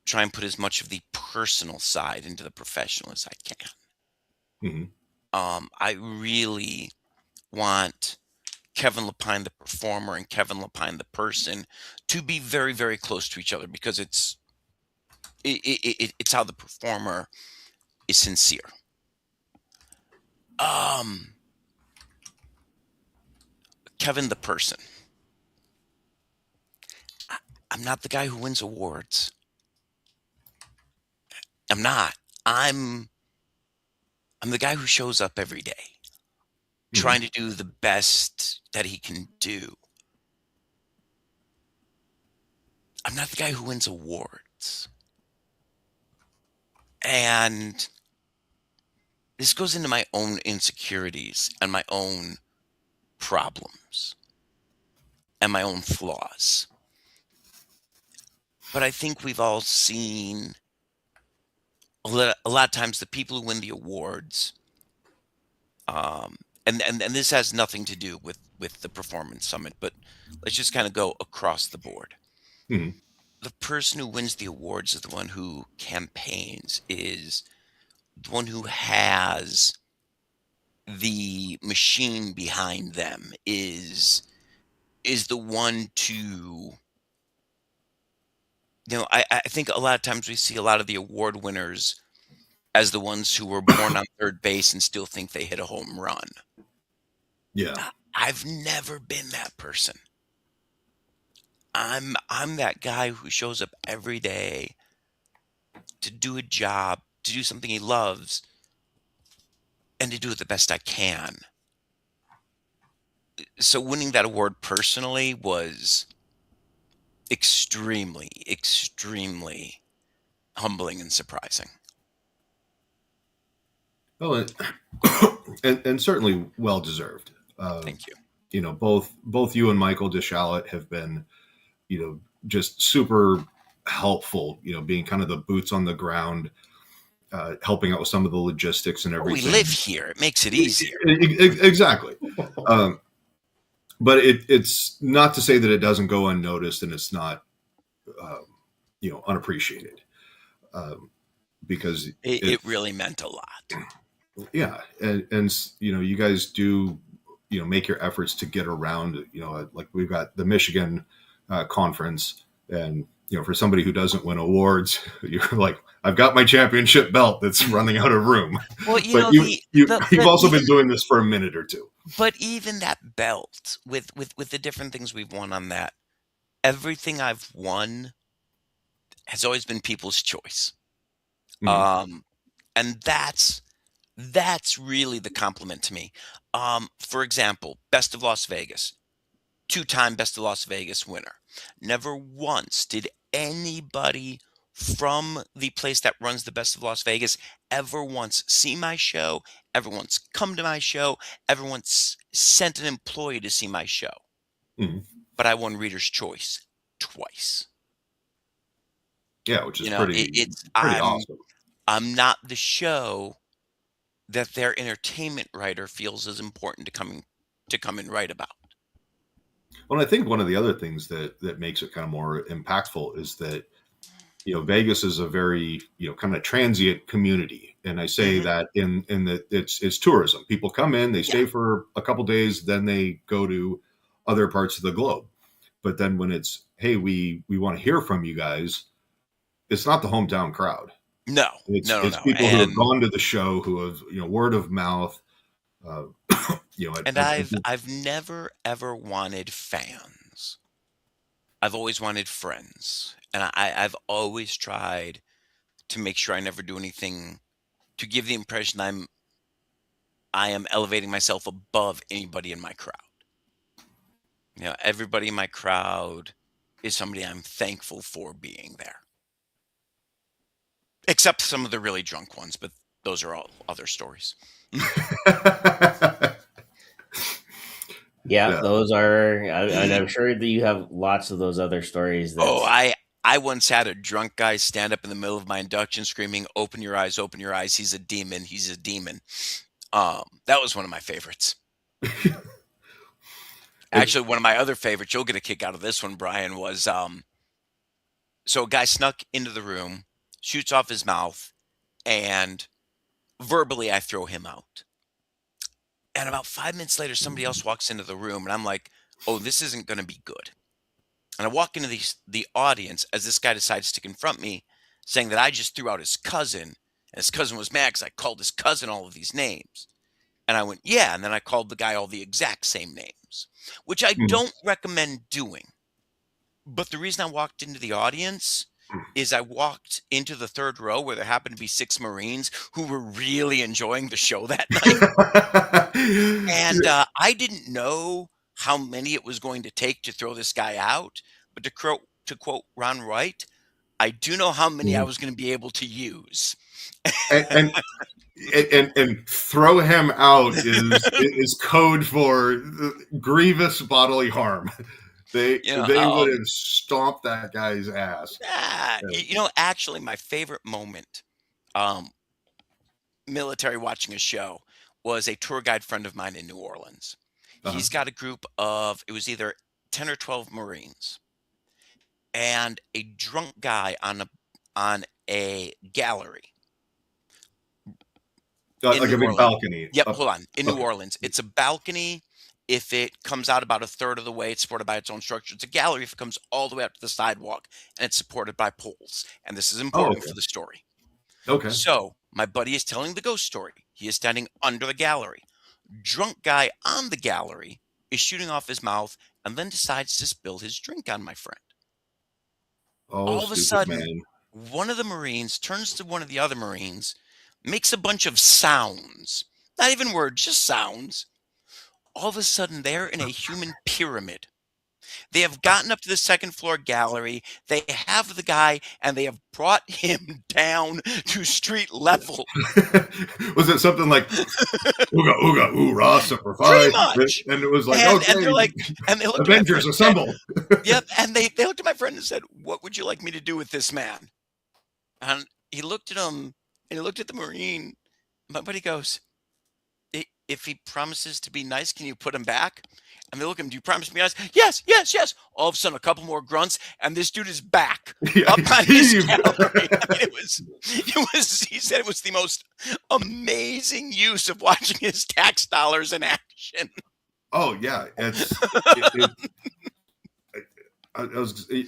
try and put as much of the personal side into the professional as I can. Mm-hmm. I really want Kevin Lepine, the performer, and Kevin Lepine, the person, to be very, very close to each other, because it's how the performer is sincere. Kevin, the person. I'm not the guy who wins awards. I'm not. I'm the guy who shows up every day, trying to do the best that he can do. I'm not the guy who wins awards. And this goes into my own insecurities and my own problems and my own flaws. But I think we've all seen a lot of times the people who win the awards, and this has nothing to do with the Performance Summit, but let's just kind of go across the board. Mm-hmm. The person who wins the awards is the one who campaigns, is the one who has the machine behind them, is the one to, I think a lot of times we see a lot of the award winners as the ones who were born on third base and still think they hit a home run. Yeah. I've never been that person. I'm that guy who shows up every day to do a job, to do something he loves, and to do it the best I can. So winning that award personally was extremely, extremely humbling and surprising. Well, and certainly well deserved. Thank you. Both you and Michael DeShalit have been, just super helpful. Being kind of the boots on the ground, helping out with some of the logistics and everything. We live here; it makes it easier. Exactly. But it's not to say that it doesn't go unnoticed and it's not, unappreciated, because it really meant a lot. Yeah, and you guys do, make your efforts to get around. Like we've got the Michigan conference, and for somebody who doesn't win awards, you're like, I've got my championship belt that's running out of room. Well, you've also been doing this for a minute or two. But even that belt, with the different things we've won on that, everything I've won has always been people's choice. Mm-hmm. And that's really the compliment to me. For example, Best of Las Vegas, 2-time Best of Las Vegas winner. Never once did anybody from the place that runs the Best of Las Vegas ever once see my show, ever once come to my show, ever once sent an employee to see my show. Mm-hmm. But I won Reader's Choice twice. Yeah, which is pretty awesome. I'm not the show that their entertainment writer feels is important to come and write about. Well, I think one of the other things that makes it kind of more impactful is that, Vegas is a very, kind of transient community. And I say that in that it's tourism. People come in, they stay for a couple days, then they go to other parts of the globe. But then when it's, hey, we want to hear from you guys, it's not the hometown crowd. No, It's no. people who have gone to the show, who have, word of mouth. Uh, And I've never ever wanted fans. I've always wanted friends, and I've always tried to make sure I never do anything to give the impression I am elevating myself above anybody in my crowd. Everybody in my crowd is somebody I'm thankful for being there. Except some of the really drunk ones, but those are all other stories. Yeah, Yeah. those are, and I'm sure that you have lots of those other stories. Oh, That I once had a drunk guy stand up in the middle of my induction screaming, open your eyes, he's a demon, he's a demon." That was one of my favorites. Actually, one of my other favorites, you'll get a kick out of this one, Brian, was so a guy snuck into the room, shoots off his mouth, and verbally I throw him out. And about 5 minutes later, somebody else walks into the room, and I'm like, oh, this isn't going to be good. And I walk into the audience as this guy decides to confront me, saying that I just threw out his cousin, and his cousin was mad because I called his cousin all of these names. And I went, yeah, and then I called the guy all the exact same names, which I don't recommend doing. But the reason I walked into the audience is I walked into the third row where there happened to be 6 Marines who were really enjoying the show that night. And I didn't know how many it was going to take to throw this guy out. But to quote Ron Wright, I do know how many I was going to be able to use. And throw him out is code for grievous bodily harm. They would have stomped that guy's ass. Actually, my favorite moment, military watching a show, was a tour guide friend of mine in New Orleans. He's got a group of, it was either 10 or 12 Marines, and a drunk guy on a gallery. Like a big balcony. Yep, hold on. In New Orleans, it's a balcony. If it comes out about a third of the way, it's supported by its own structure. It's a gallery if it comes all the way up to the sidewalk, and it's supported by poles. And this is important for the story. Okay. So my buddy is telling the ghost story. He is standing under the gallery. Drunk guy on the gallery is shooting off his mouth and then decides to spill his drink on my friend. All of a sudden, one of the Marines turns to one of the other Marines, makes a bunch of sounds. Not even words, just sounds. All of a sudden, they're in a human pyramid. They have gotten up to the second floor gallery. They have the guy, and they have brought him down to street level. Was it something like "Ooga ooga oorah super Pretty much. And it was like, and they're like, and they looked Avengers assemble. Yep, and they looked at my friend and said, "What would you like me to do with this man?" And he looked at him, and he looked at the Marine. My buddy goes, "If he promises to be nice, can you put him back?" And they look at him, "Do you promise to be nice?" "Yes, yes, yes." All of a sudden, a couple more grunts, and this dude is back up on his gallery. I mean, he said it was the most amazing use of watching his tax dollars in action. Oh yeah,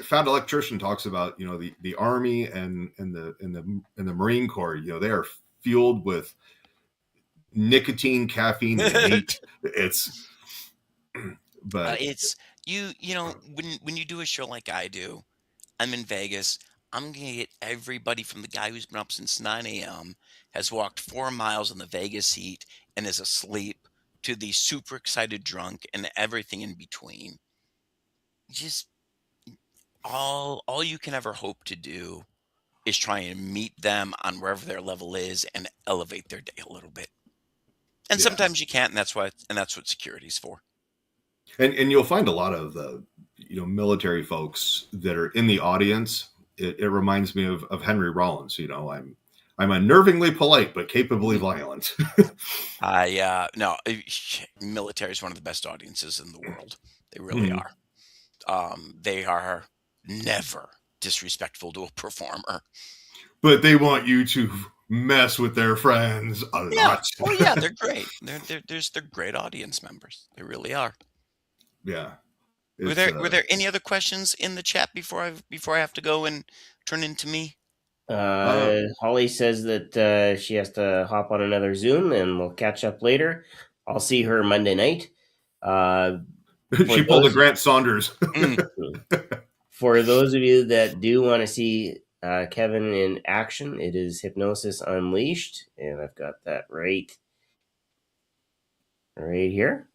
Fat Electrician talks about the Army and the Marine Corps. They are fueled with nicotine, caffeine, and hate. It's when you do a show like I do, I'm in Vegas. I'm gonna get everybody from the guy who's been up since 9 a.m., has walked 4 miles in the Vegas heat and is asleep, to the super excited drunk and everything in between. Just all you can ever hope to do is try and meet them on wherever their level is and elevate their day a little bit. And sometimes you can't, and that's what security's for. And you'll find a lot of the military folks that are in the audience. It reminds me of Henry Rollins. I'm unnervingly polite but capably violent. No, military is one of the best audiences in the world. They really are. They are never disrespectful to a performer, but they want you to mess with their friends a lot. Oh yeah, they're great. They're great audience members. They really are. Yeah. Were there any other questions in the chat before I have to go and turn into me? Holly says that she has to hop on another Zoom, and we'll catch up later. I'll see her Monday night. She pulled a Grant Saunders. For those of you that do want to see Kevin in action, it is Hypnosis Unleashed, and I've got that right here.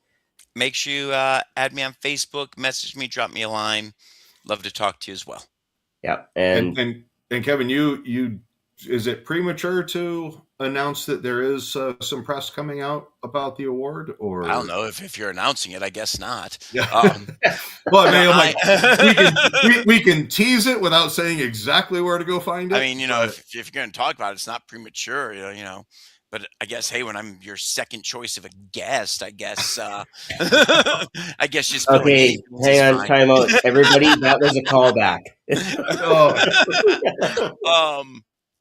Make sure you add me on Facebook, message me, drop me a line. Love to talk to you as well. Yeah, and Kevin, you is it premature to announce that there is some press coming out about the award? Or I don't know if you're announcing it. I guess not. Yeah. Well, I mean, we can tease it without saying exactly where to go find it. I mean, if you're going to talk about it, it's not premature, But I guess, hey, when I'm your second choice of a guest, I guess, just okay. Hang on, time out, everybody. That was a callback.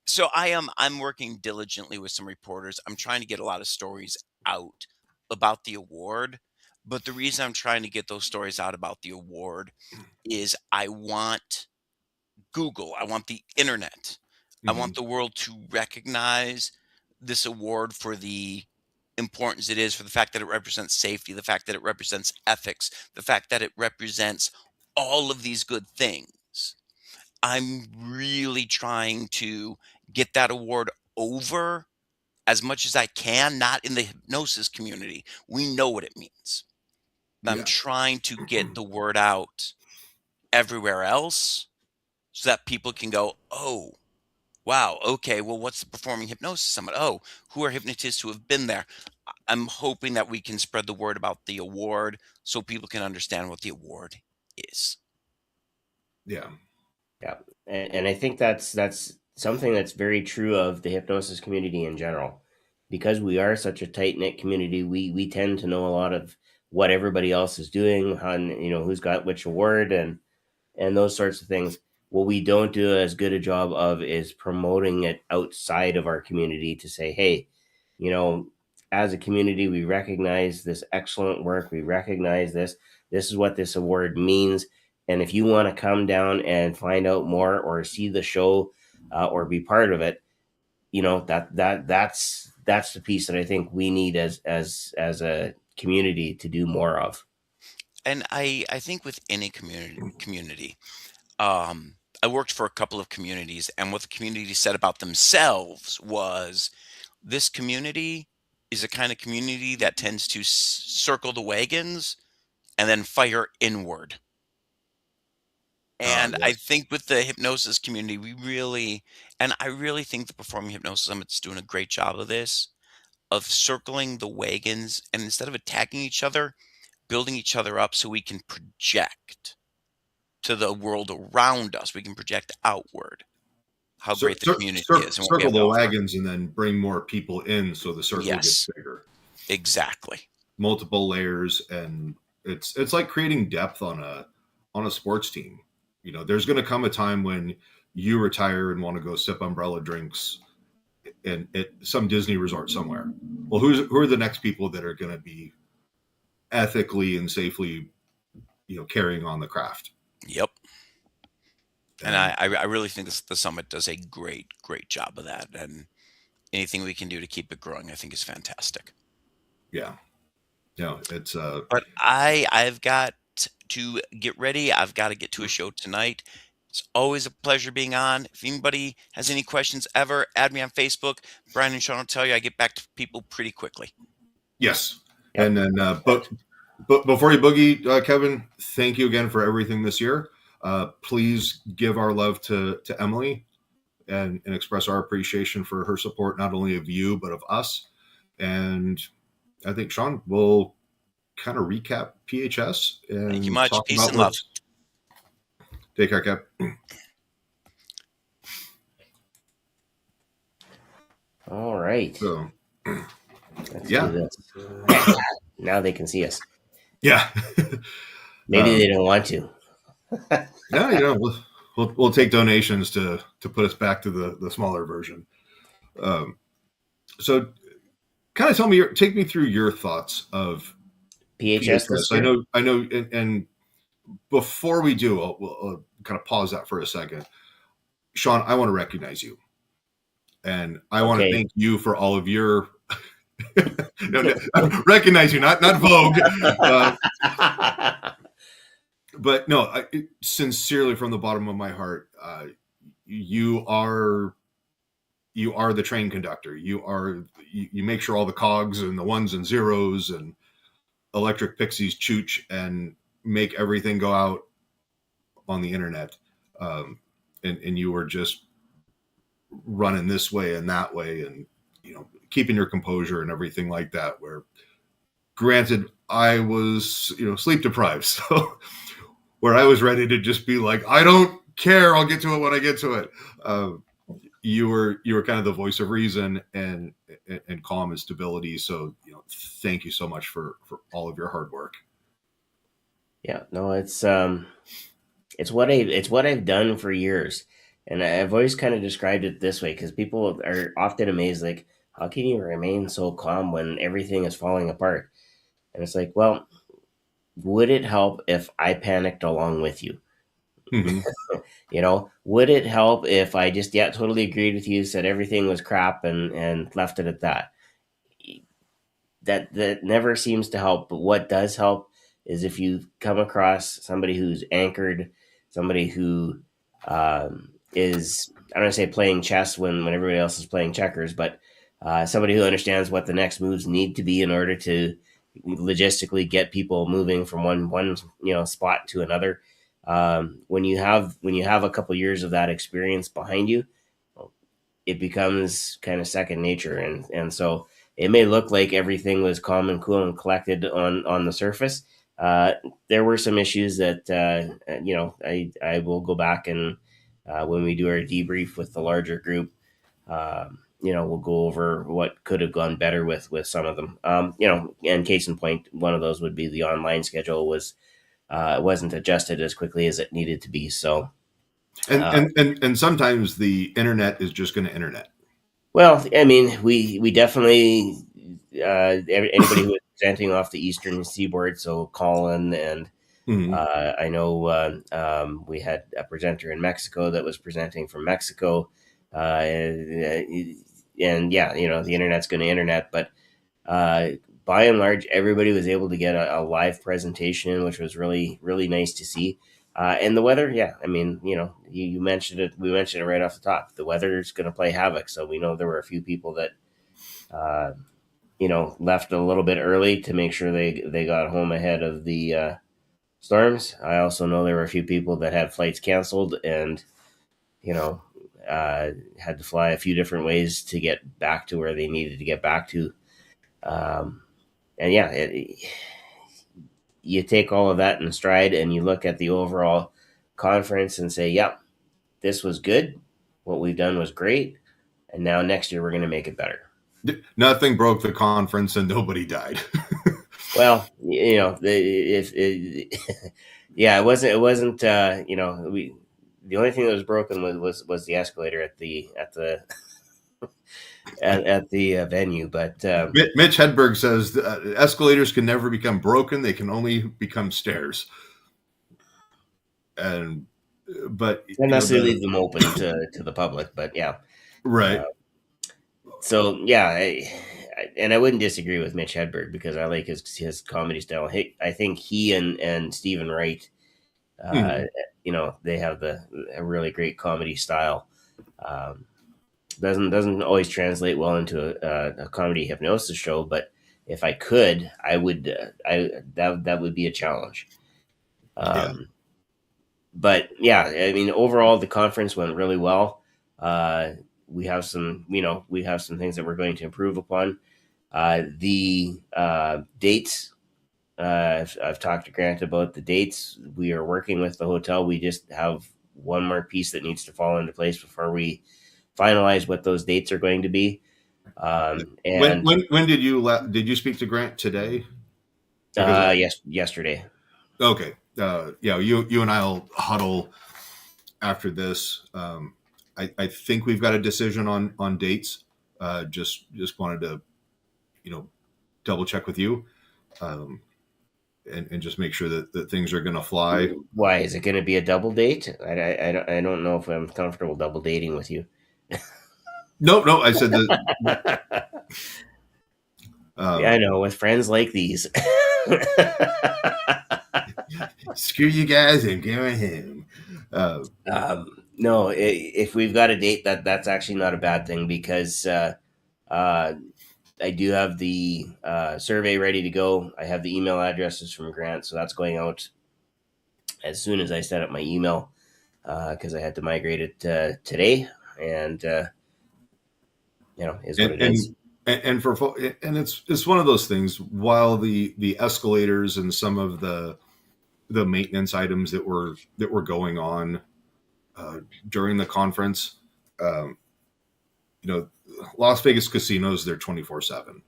So I'm working diligently with some reporters. I'm trying to get a lot of stories out about the award. But the reason I'm trying to get those stories out about the award is I want Google, I want the internet, I want the world to recognize this award for the importance it is, for the fact that it represents safety, the fact that it represents ethics, the fact that it represents all of these good things. I'm really trying to get that award over as much as I can, not in the hypnosis community. We know what it means. I'm trying to get the word out everywhere else so that people can go, oh, wow, okay, well, what's the Performing Hypnosis Summit? Oh, who are hypnotists who have been there? I'm hoping that we can spread the word about the award so people can understand what the award is. Yeah. And I think that's something that's very true of the hypnosis community in general. Because we are such a tight-knit community, we tend to know a lot of what everybody else is doing, on who's got which award and those sorts of things. What we don't do as good a job of is promoting it outside of our community to say, hey, as a community, we recognize this excellent work. We recognize this. This is what this award means. And if you want to come down and find out more or see the show or be part of it, that's the piece that I think we need as a community to do more of. And I think with any community, I worked for a couple of communities, and what the community said about themselves was, this community is a kind of community that tends to circle the wagons and then fire inward. And I think with the hypnosis community, I really think the Performing Hypnosis Summit is doing a great job of this, of circling the wagons, and instead of attacking each other, building each other up so we can project to the world around us. We can project outward how great the community is. And circle the wagons and then bring more people in so the circle gets bigger. Exactly. Multiple layers, and it's like creating depth on a sports team. There's going to come a time when you retire and want to go sip umbrella drinks at some Disney resort somewhere. Well, who are the next people that are going to be ethically and safely, carrying on the craft? Yep. And I really think the summit does a great job of that. And anything we can do to keep it growing, I think, is fantastic. Yeah. It's But I've got to get ready. I've got to get to a show tonight. It's always a pleasure being on. If anybody has any questions ever, add me on Facebook. Brian and Sean will tell you I get back to people pretty quickly. Yes. Yep. And then, but before you boogie, Kevin, thank you again for everything this year. Please give our love to Emily and express our appreciation for her support, not only of you, but of us. And I think Sean will kind of recap PHS. And thank you much. Peace and love. Take care, Kev. All right. So, let's do this. Now they can see us. Yeah. Maybe they don't want to. Yeah, we'll take donations to put us back to the smaller version. So, kind of take me through your thoughts of PHS. I know, and before we do, I'll kind of pause that for a second. Sean, I want to recognize you, and I want to Okay. thank you for all of your no, recognize you, not Vogue. But no, sincerely from the bottom of my heart, you are the train conductor. You make sure all the cogs and the ones and zeros and electric pixies chooch and make everything go out on the internet. And you were just running this way and that way, and keeping your composure and everything like that. Where, granted, I was sleep deprived, so where I was ready to just be like, I don't care, I'll get to it when I get to it. You were kind of the voice of reason and calm and stability. So thank you so much for all of your hard work. Yeah, no, it's what I've done for years, and I've always kind of described it this way because people are often amazed, like, how can you remain so calm when everything is falling apart? And it's like, well, would it help if I panicked along with you? Mm-hmm. Would it help if I just totally agreed with you, said everything was crap, and left it at that? That never seems to help. But what does help is if you come across somebody who's anchored, somebody who is, I don't want to say playing chess when everybody else is playing checkers, but somebody who understands what the next moves need to be in order to logistically get people moving from one spot to another. When you have a couple years of that experience behind you, it becomes kind of second nature, and so it may look like everything was calm and cool and collected on the surface. There were some issues that I will go back and when we do our debrief with the larger group, we'll go over what could have gone better with some of them. And case in point, one of those would be the online schedule was it wasn't adjusted as quickly as it needed to be. So, and sometimes the internet is just going to internet. Well, I mean, we definitely anybody who was presenting off the eastern seaboard, so Colin and Mm-hmm. I know we had a presenter in Mexico that was presenting from Mexico, and yeah, the internet's going to internet, but by and large, everybody was able to get a live presentation, which was really really nice to see. And the weather, yeah, I mean, you mentioned it. We mentioned it right off the top. The weather is going to play havoc, so we know there were a few people that uh, left a little bit early to make sure they got home ahead of the storms. I also know there were a few people that had flights canceled and had to fly a few different ways to get back to where they needed to get back to. And yeah, you take all of that in stride and you look at the overall conference and say, yep, this was good. What we've done was great. And now next year we're going to make it better. Nothing broke the conference and nobody died. Well, yeah, it wasn't, the only thing that was broken was the escalator at the at the venue. But Mitch Hedberg says escalators can never become broken; they can only become stairs. But necessarily leave them open to the public. But yeah, right. So yeah, and I wouldn't disagree with Mitch Hedberg because I like his comedy style. I think he and Stephen Wright, they have a really great comedy style. Doesn't always translate well into a comedy hypnosis show, but if I could, I would. That would be a challenge. But yeah, I mean, overall, the conference went really well. We have some things that we're going to improve upon. The dates. I've talked to Grant about the dates. We are working with the hotel. We just have one more piece that needs to fall into place before we finalize what those dates are going to be. And when did you speak to Grant today? Yes, yesterday. Okay. Yeah, you and I'll huddle after this. I think we've got a decision on dates. Just wanted to, double check with you. and just make sure that things are going to fly. Why is it going to be a double date? I don't know if I'm comfortable double dating with you. No, I said that. Yeah, I know, with friends like these. Screw you guys and go him. No, if we've got a date, that's actually not a bad thing, because I do have the survey ready to go. I have the email addresses from Grant, so that's going out as soon as I set up my email, because I had to migrate it today, and is what it is. And it's one of those things. While the escalators and some of the maintenance items that were going on during the conference, Las Vegas casinos, they're 24/7.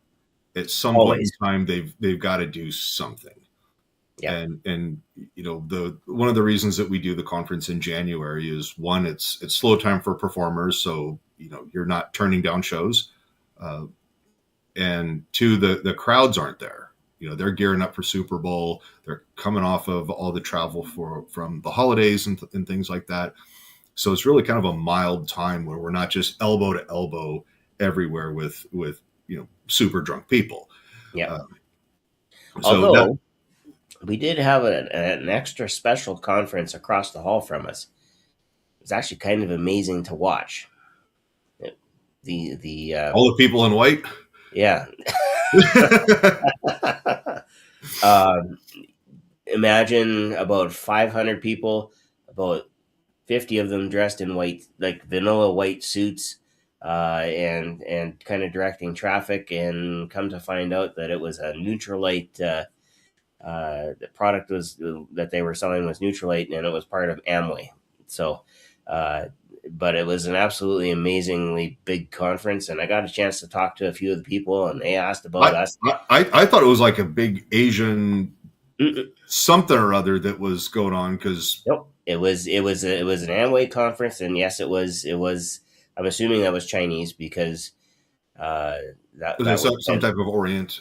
At some point in time, they've got to do something. Yeah. And the one of the reasons that we do the conference in January is, one, it's slow time for performers, so you're not turning down shows, and two, the crowds aren't there. They're gearing up for Super Bowl. They're coming off of all the travel from the holidays and things like that. So it's really kind of a mild time where we're not just elbow to elbow everywhere with super drunk people. Yeah. Although we did have an extra special conference across the hall from us. It was actually kind of amazing to watch. The all the people in white. Yeah. Imagine about 500 people, about 50 of them dressed in white, like vanilla white suits, and kind of directing traffic. And come to find out that it was a Neutralite. The product that they were selling was Neutralite, and it was part of Amway. So, but it was an absolutely amazingly big conference, and I got a chance to talk to a few of the people, and they asked about us. I thought it was like a big Asian something or other that was going on, because nope, it was an Amway conference, and yes, it was. I'm assuming that was Chinese, because that some type of Orient.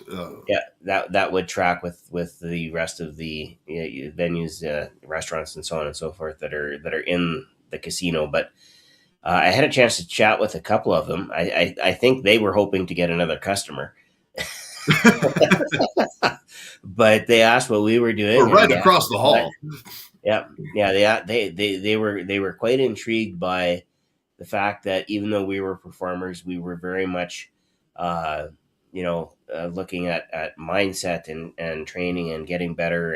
That would track with the rest of the venues, restaurants, and so on and so forth that are in the casino. But I had a chance to chat with a couple of them. I think they were hoping to get another customer. But they asked what we were doing. We're right across the hall. Yeah. They were quite intrigued by the fact that even though we were performers, we were very much, looking at mindset and training and getting better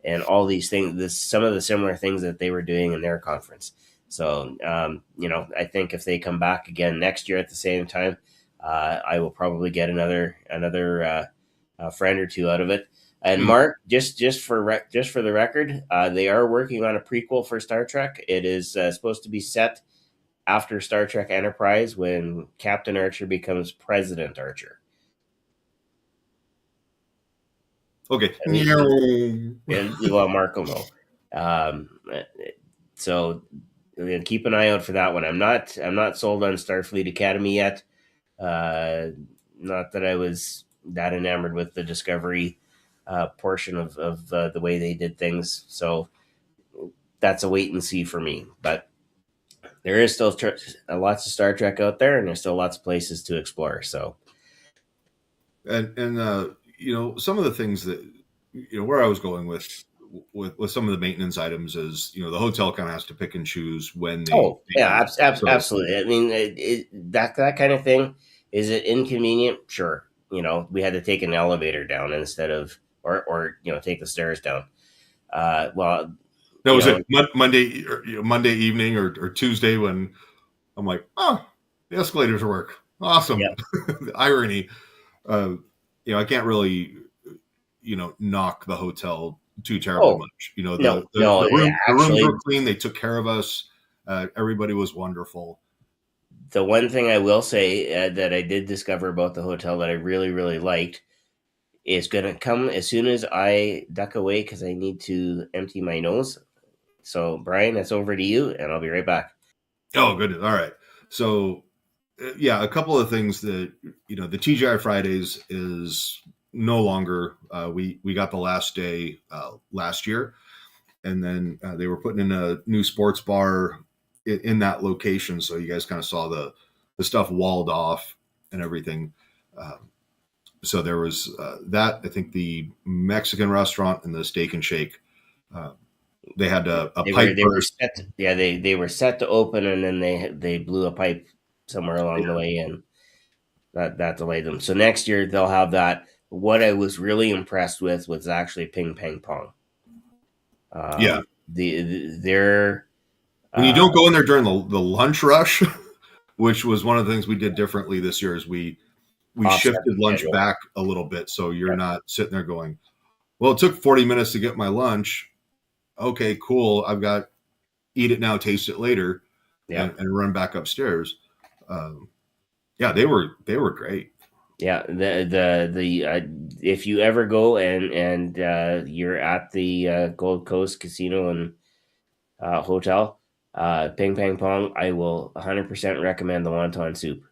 and all these things. Some of the similar things that they were doing in their conference. So, I think if they come back again next year at the same time, I will probably get another friend or two out of it. And Mark, just for the record, they are working on a prequel for Star Trek. It is supposed to be set after Star Trek Enterprise, when Captain Archer becomes President Archer. Okay. And Mark will know. So keep an eye out for that one. I'm not sold on Starfleet Academy yet. Not that I was that enamored with the Discovery portion of the way they did things. So that's a wait and see for me. But there is still lots of Star Trek out there, and there's still lots of places to explore. So, and some of the things that where I was going with some of the maintenance items is the hotel kind of has to pick and choose when they. Absolutely. I mean, that kind of thing. Is it inconvenient? Sure. We had to take an elevator down instead of, or take the stairs down. No, was it Monday evening or Tuesday when I'm like, oh, the escalators work. Awesome. Yep. The irony. I can't really, knock the hotel too terribly much. The rooms were clean. They took care of us. Everybody was wonderful. The one thing I will say that I did discover about the hotel that I really, really liked is going to come as soon as I duck away, because I need to empty my nose. So, Brian, that's over to you, and I'll be right back. Oh, goodness. All right. So, a couple of things that, the TGI Fridays is no longer. We got the last day last year, and then they were putting in a new sports bar in that location, so you guys kind of saw the stuff walled off and everything. So there was that. I think the Mexican restaurant and the Steak and Shake. They had a pipe burst. They were set to open, and then they blew a pipe somewhere along the way, and that delayed them. So next year they'll have that. What I was really impressed with was actually ping pong. Yeah, they're when you don't go in there during the lunch rush, which was one of the things we did differently this year, is we shifted lunch back a little bit, so you're not sitting there going, well, it took 40 minutes to get my lunch. Okay, cool. I've got eat it now, taste it later, and run back upstairs. They were great. Yeah, the if you ever go and you're at the Gold Coast Casino and Hotel, Ping Pong, I will 100% recommend the wonton soup.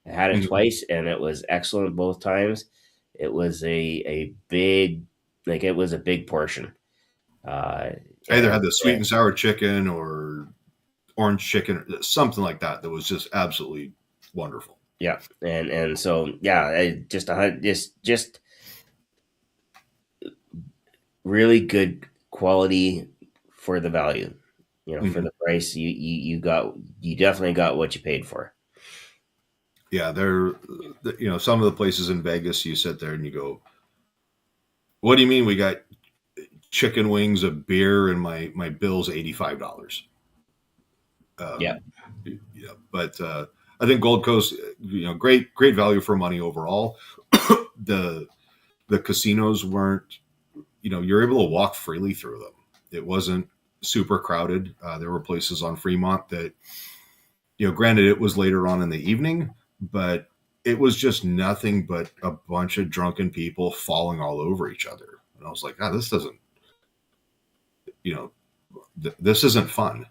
I had it twice, and it was excellent both times. It was a big, it was a big portion. I either had the sweet and sour chicken or orange chicken, something like that. That was just absolutely wonderful. Yeah, and so just really good quality for the value. For the price, you definitely got what you paid for. Yeah, they're some of the places in Vegas, you sit there and you go, what do you mean we got chicken wings, a beer, and my bill's $85? But I think Gold Coast, great value for money overall. The casinos weren't, you're able to walk freely through them. It wasn't super crowded. There were places on Fremont that, granted it was later on in the evening, but it was just nothing but a bunch of drunken people falling all over each other. And I was like, this doesn't, this isn't fun.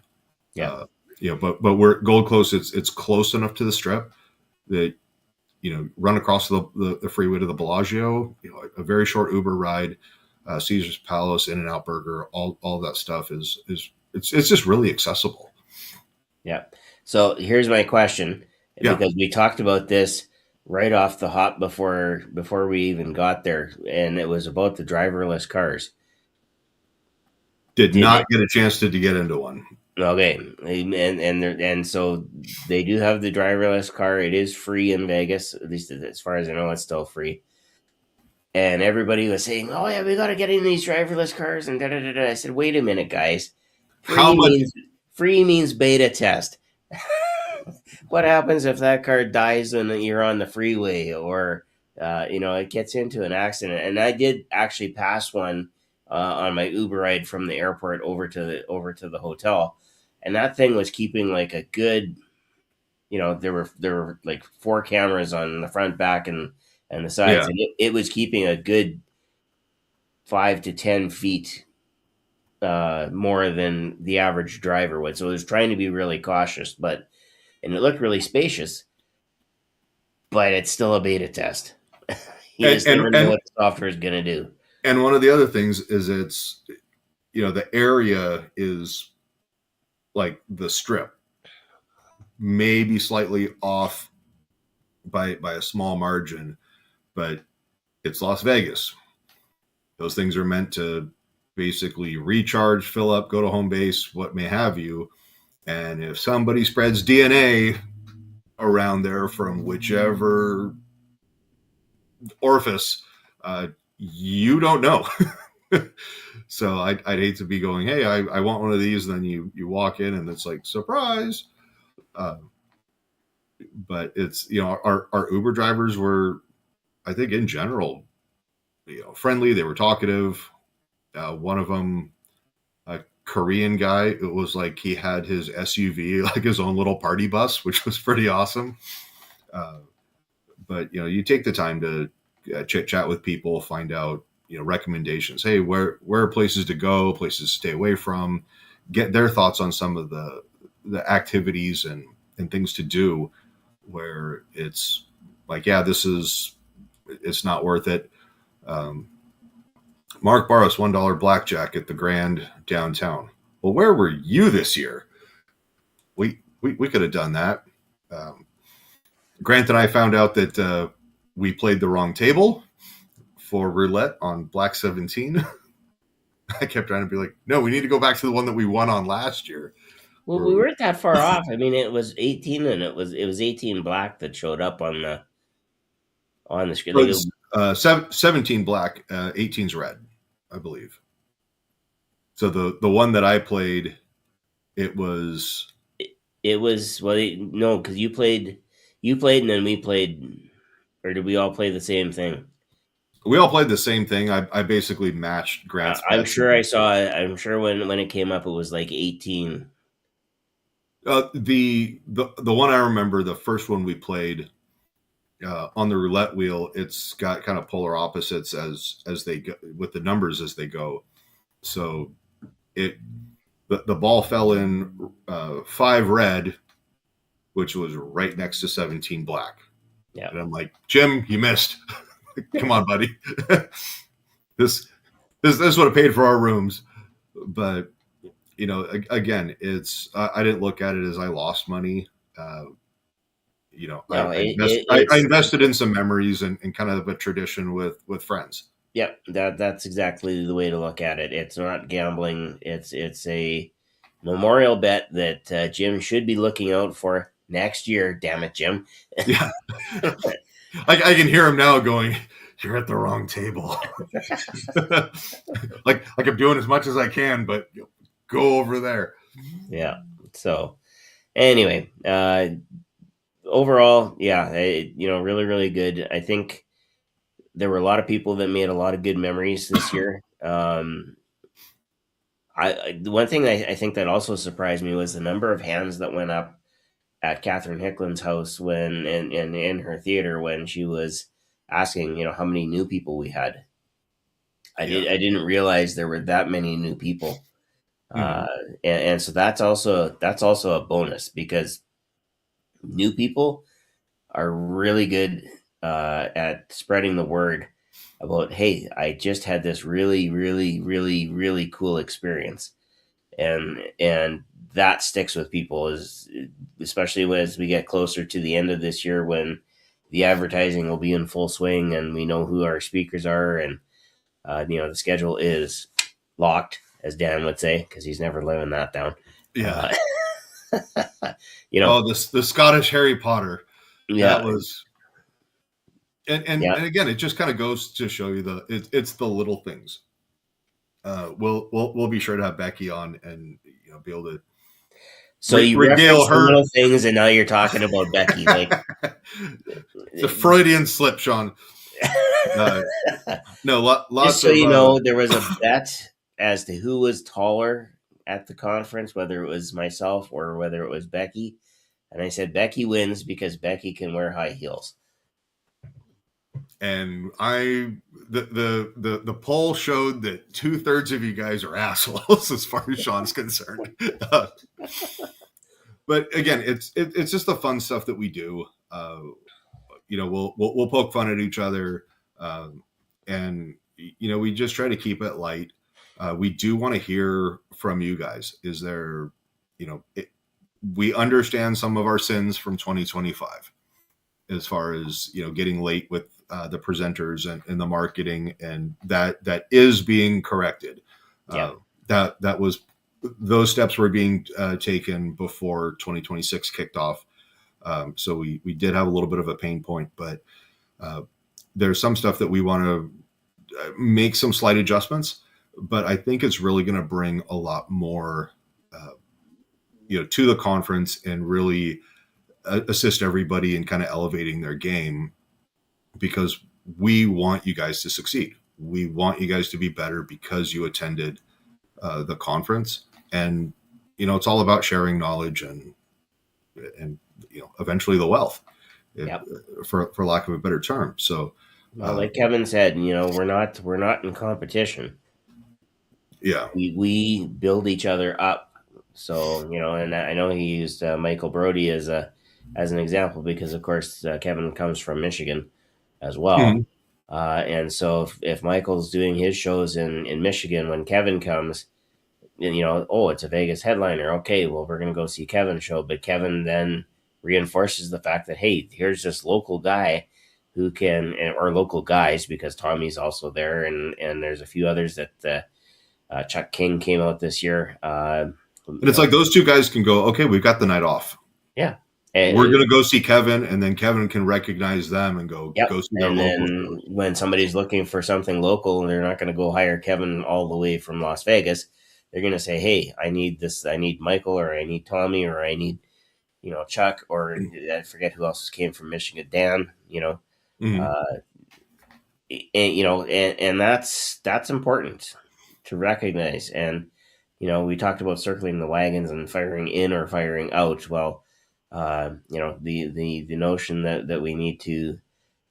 Yeah. But we're Gold Coast. It's close enough to the Strip that, run across the freeway to the Bellagio, a very short Uber ride, Caesar's Palace, In-N-Out Burger, all that stuff is it's just really accessible. Yeah. So here's my question, because we talked about this right off the hop before we even got there, and it was about the driverless cars. Did not get a chance to get into one. Okay, and so they do have the driverless car. It is free in Vegas, at least as far as I know. It's still free. And everybody was saying, "Oh yeah, we got to get in these driverless cars." And da da da da. I said, "Wait a minute, guys. Free means beta test. What happens if that car dies when you're on the freeway, or it gets into an accident?" And I did actually pass one on my Uber ride from the airport over to the hotel, and that thing was keeping like a good, there were like 4 cameras on the front, back, and the sides, and it was keeping a good 5 to 10 feet more than the average driver would. So it was trying to be really cautious, and it looked really spacious, but it's still a beta test. You just never know what the software is going to do. And one of the other things is it's, the area is like the Strip, maybe slightly off by a small margin, but it's Las Vegas. Those things are meant to basically recharge, fill up, go to home base, what may have you. And if somebody spreads DNA around there from whichever orifice, you don't know. So I'd hate to be going, hey, I want one of these. And then you walk in and it's like, surprise. But it's, our Uber drivers were, I think in general, friendly. They were talkative. One of them, a Korean guy, it was like he had his SUV, like his own little party bus, which was pretty awesome. But, you take the time to chit chat with people, find out, recommendations. Hey, where are places to go, places to stay away from, get their thoughts on some of the activities and things to do where it's like, it's not worth it. Mark Barros, $1 blackjack at the Grand downtown. Well, where were you this year? We could have done that. Grant and I found out that we played the wrong table for roulette on Black 17. I kept trying to be like, no, we need to go back to the one that we won on last year. Well, we weren't that far off. I mean, it was 18, and it was 18 black that showed up on the screen. Like 17 black, 18's red, I believe. So the one that I played, it was no, because you played, and then we played, or did we all play the same thing? We all played the same thing. I basically matched Grant's. I'm sure I saw it. I'm sure when it came up, it was like 18. The one I remember, the first one we played on the roulette wheel, it's got kind of polar opposites as they go with the numbers as they go. So the ball fell in 5 red, which was right next to 17 black. Yeah, and I'm like, Jim, you missed. Come on, buddy. This would have paid for our rooms, but again, it's I didn't look at it as I lost money. I invested in some memories and kind of a tradition with friends. Yeah, that's exactly the way to look at it. It's not gambling. It's a memorial bet that Jim should be looking out for next year. Damn it, Jim. Yeah. I can hear him now going, "You're at the wrong table." like I'm doing as much as I can, but go over there. Yeah. So anyway, overall, yeah, really, really good. I think there were a lot of people that made a lot of good memories this year. The one thing I think that also surprised me was the number of hands that went up at Catherine Hicklin's house when in her theater when she was asking, how many new people we had. I didn't realize there were that many new people. Mm-hmm. And so that's also a bonus because new people are really good at spreading the word about, hey, I just had this really, really, really, really cool experience. And that sticks with people, especially as we get closer to the end of this year when the advertising will be in full swing and we know who our speakers are and the schedule is locked, as Dan would say, because he's never living that down. Yeah. The Scottish Harry Potter. Yeah. That was and again, it just kind of goes to show you it's the little things. We'll be sure to have Becky on and be able to. So you regale her little things, and now you're talking about Becky. Like it's a Freudian slip, Sean. No, lots. Just so there was a bet as to who was taller at the conference, whether it was myself or whether it was Becky, and I said Becky wins because Becky can wear high heels. And the poll showed that 2/3 of you guys are assholes as far as Sean's concerned. But again, it's just the fun stuff that we do. We'll poke fun at each other, and we just try to keep it light. We do want to hear from you guys. Is there, we understand some of our sins from 2025, as far as getting late with the presenters and the marketing, and that is being corrected. Yeah. That was those steps were being taken before 2026 kicked off. So we did have a little bit of a pain point, but there's some stuff that we want to make some slight adjustments. But I think it's really going to bring a lot more, to the conference and really assist everybody in kind of elevating their game, because we want you guys to succeed. We want you guys to be better because you attended the conference, and it's all about sharing knowledge and eventually the wealth, for lack of a better term. So, like Kevin said, we're not in competition. Yeah, we build each other up. So and I know he used Michael Brody as an example because, of course, Kevin comes from Michigan as well. And so if Michael's doing his shows in Michigan, when Kevin comes, oh, it's a Vegas headliner. Okay, well, we're going to go see Kevin's show. But Kevin then reinforces the fact that, hey, here's this local guy who can, or local guys, because Tommy's also there. And there's a few others that Chuck King came out this year. And it's like those two guys can go, okay, we've got the night off. Yeah. We're going to go see Kevin, and then Kevin can recognize them and go see their and local then show. when somebody's looking for something local, they're not going to go hire Kevin all the way from Las Vegas. They're going to say, hey, I need this. I need Michael, or I need Tommy, or I need, Chuck, or I forget who else came from Michigan, Dan, Mm-hmm. And that's important to recognize. And, we talked about circling the wagons and firing in or firing out. Well, the notion that we need to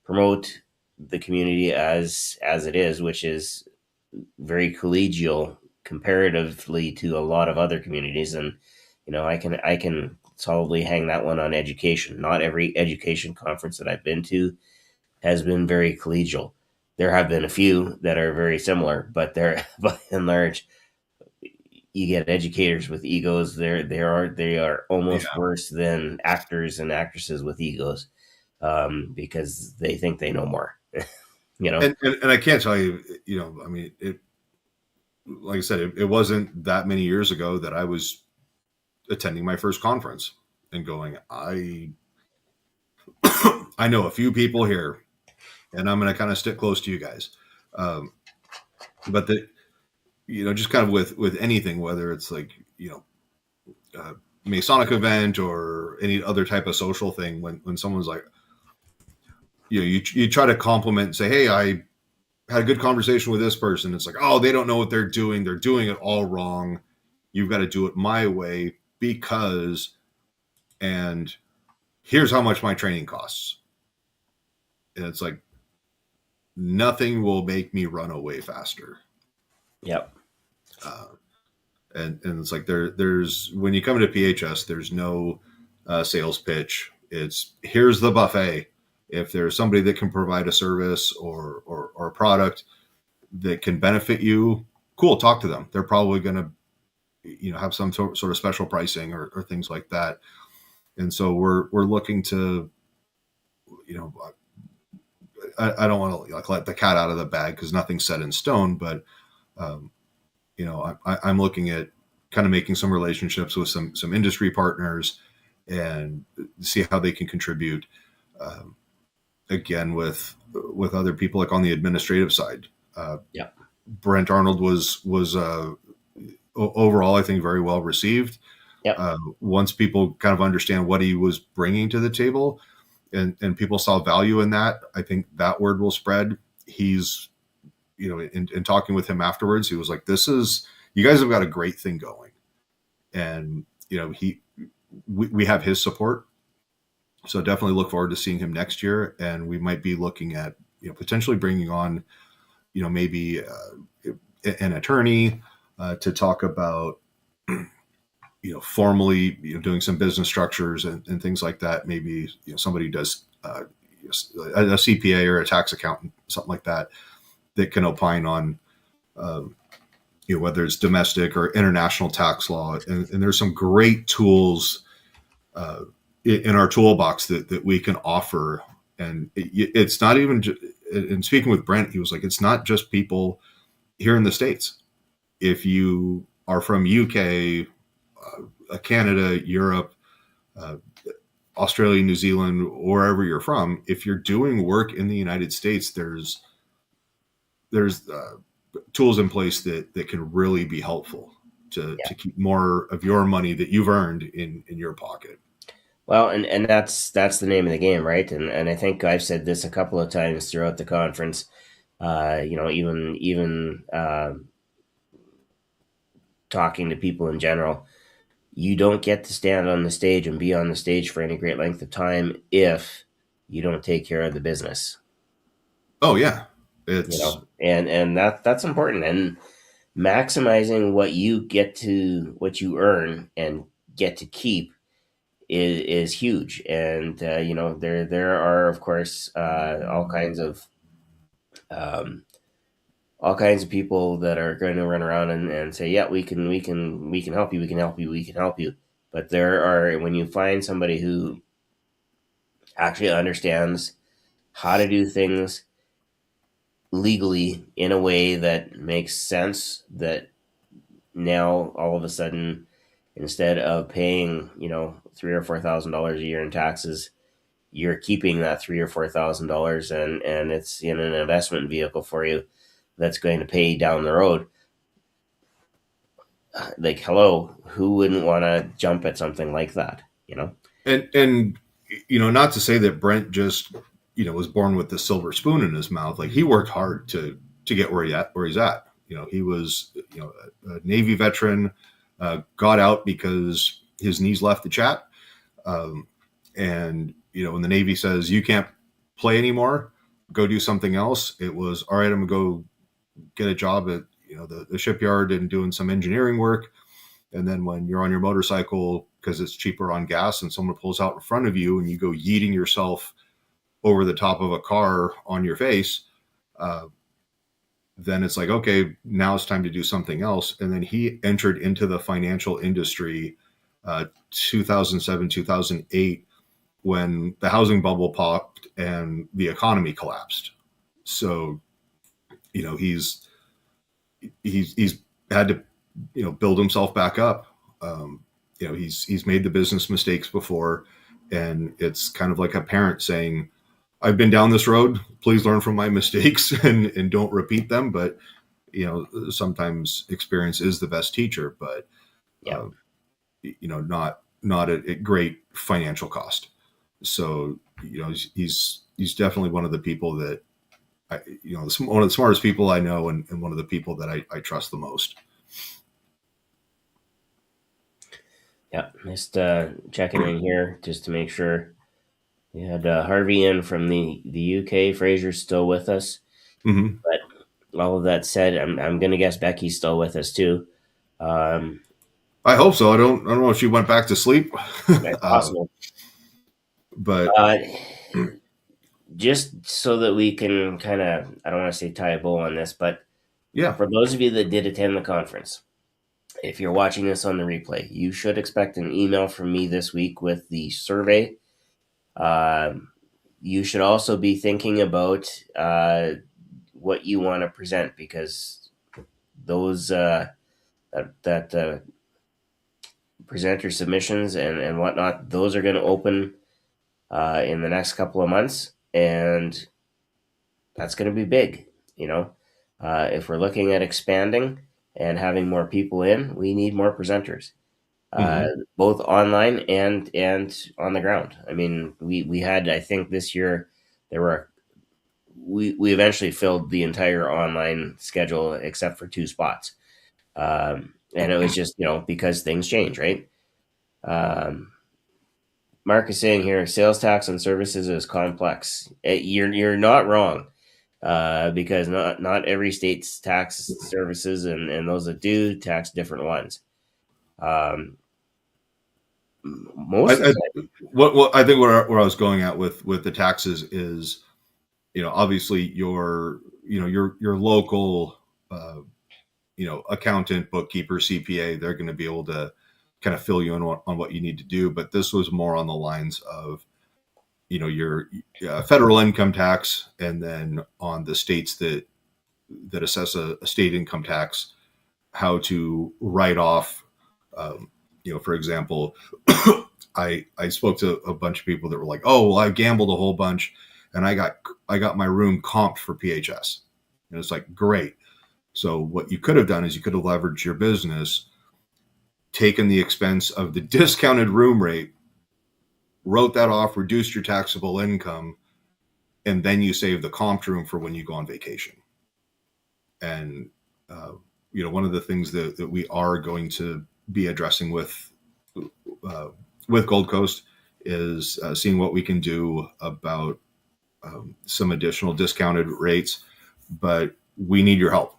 promote the community as it is, which is very collegial comparatively to a lot of other communities. And I can solidly hang that one on education. Not every education conference that I've been to has been very collegial. There have been a few that are very similar, but they're by and large, you get educators with egos. They are almost worse than actors and actresses with egos, because they think they know more. And I can't tell you, I mean, it, like I said, it wasn't that many years ago that I was attending my first conference and going, I know a few people here, and I'm going to kind of stick close to you guys. But just kind of with anything, whether it's like, Masonic event or any other type of social thing, when someone's like, you try to compliment and say, hey, I had a good conversation with this person. It's like, oh, they don't know what they're doing. They're doing it all wrong. You've got to do it my way because, and here's how much my training costs. And it's like, nothing will make me run away faster. Yep. And it's like there's when you come to PHS, there's no sales pitch. It's here's the buffet. If there's somebody that can provide a service or a product that can benefit you, cool, talk to them. They're probably going to have some sort of special pricing or things like that. And so we're looking to, I don't want to like let the cat out of the bag because nothing's set in stone, but I'm looking at kind of making some relationships with some industry partners and see how they can contribute. Again, with other people like on the administrative side. Brent Arnold was overall, I think, very well received. Once people kind of understand what he was bringing to the table and people saw value in that, I think that word will spread. He's, in talking with him afterwards, he was like, you guys have got a great thing going. And, we have his support. So definitely look forward to seeing him next year. And we might be looking at, potentially bringing on, maybe an attorney to talk about, formally, doing some business structures and things like that. Maybe, somebody does a CPA or a tax accountant, something like that can opine on, whether it's domestic or international tax law. And there's some great tools in our toolbox that we can offer. And it's not even, and speaking with Brent, he was like, it's not just people here in the States. If you are from UK, Canada, Europe, Australia, New Zealand, wherever you're from, if you're doing work in the United States, there's tools in place that can really be helpful to keep more of your money that you've earned in your pocket. Well, and that's the name of the game, right? And I think I've said this a couple of times throughout the conference. Even talking to people in general, you don't get to stand on the stage and be on the stage for any great length of time if you don't take care of the business. Oh yeah, it's and that's important. And maximizing what you earn and get to keep is huge. And there are, of course, all kinds of Um, all kinds of people that are going to run around and say, yeah, we can help you, we can help you, we can help you. But there are, when you find somebody who actually understands how to do things legally in a way that makes sense, that now all of a sudden, instead of paying, $3,000 or $4,000 a year in taxes, you're keeping that $3,000 or $4,000, and it's in an investment vehicle for you that's going to pay down the road. Like, hello, who wouldn't want to jump at something like that? And not to say that Brent just was born with the silver spoon in his mouth. Like, he worked hard to get where he's at. He was a Navy veteran, got out because his knees left the chat, and when the Navy says you can't play anymore, go do something else, it was all right. I'm gonna go get a job at the shipyard and doing some engineering work. And then when you're on your motorcycle, because it's cheaper on gas, and someone pulls out in front of you and you go yeeting yourself over the top of a car on your face, then it's like, okay, now it's time to do something else. And then he entered into the financial industry 2007, 2008, when the housing bubble popped and the economy collapsed. So, he's had to build himself back up. He's made the business mistakes before, and it's kind of like a parent saying, I've been down this road, please learn from my mistakes and don't repeat them. But sometimes experience is the best teacher, but Yeah. Not at great financial cost. So he's definitely one of the people that one of the smartest people I know, and one of the people that I trust the most. Yeah, just checking in here just to make sure. We had Harvey in from the UK. Fraser's still with us. Mm-hmm. But all of that said, I'm going to guess Becky's still with us too. I hope so. I don't know if she went back to sleep. Possible. But just so that we can kind of, I don't want to say tie a bow on this, but yeah, for those of you that did attend the conference, if you're watching this on the replay, you should expect an email from me this week with the survey. You should also be thinking about what you want to present, because those presenter submissions and whatnot, those are going to open in the next couple of months, and that's going to be big. If we're looking at expanding and having more people in, we need more presenters, both online and on the ground. I mean, we had, I think this year we eventually filled the entire online schedule except for 2 spots. And it was just, because things change, right? Mark is saying here, sales tax on services is complex. You're not wrong, because not every state's tax services, and those that do tax different ones. Most I think where I was going at with the taxes is, obviously your local accountant, bookkeeper, CPA, they're going to be able to kind of fill you in on what you need to do. But this was more on the lines of your federal income tax, and then on the states that assess a state income tax, how to write off. For example, I spoke to a bunch of people that were like, oh, well, I gambled a whole bunch and I got my room comped for PHS. And it's like, great. So what you could have done is you could have leveraged your business, taken the expense of the discounted room rate, wrote that off, reduced your taxable income, and then you save the comped room for when you go on vacation. And, one of the things that we are going to be addressing with Gold Coast is seeing what we can do about some additional discounted rates, but we need your help.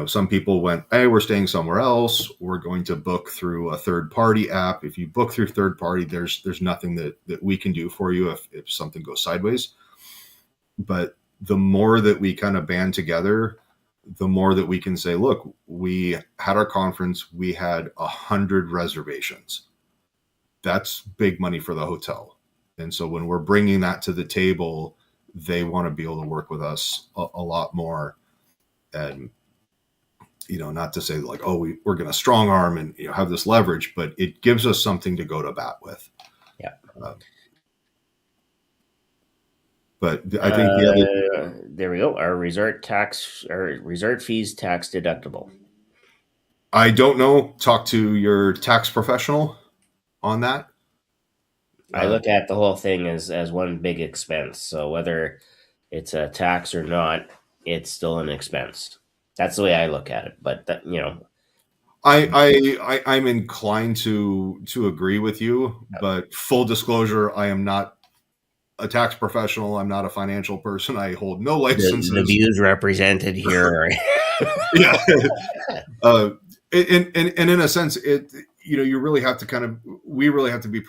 Some people went, hey, we're staying somewhere else. We're going to book through a third-party app. If you book through third-party, there's nothing that we can do for you if something goes sideways. But the more that we kind of band together, the more that we can say, look, we had our conference, we had 100 reservations. That's big money for the hotel. And so when we're bringing that to the table, they want to be able to work with us a lot more. And, not to say like, oh, we're going to strong arm and have this leverage, but it gives us something to go to bat with. Yeah. But I think the other, there we go. Our resort fees tax deductible. I don't know. Talk to your tax professional on that. I look at the whole thing as one big expense. So whether it's a tax or not, it's still an expense. That's the way I look at it. But I'm inclined to agree with you. But full disclosure, I am not a tax professional. I'm not a financial person. I hold no licenses. The views represented here. Yeah. And in a sense, you really have to we really have to be,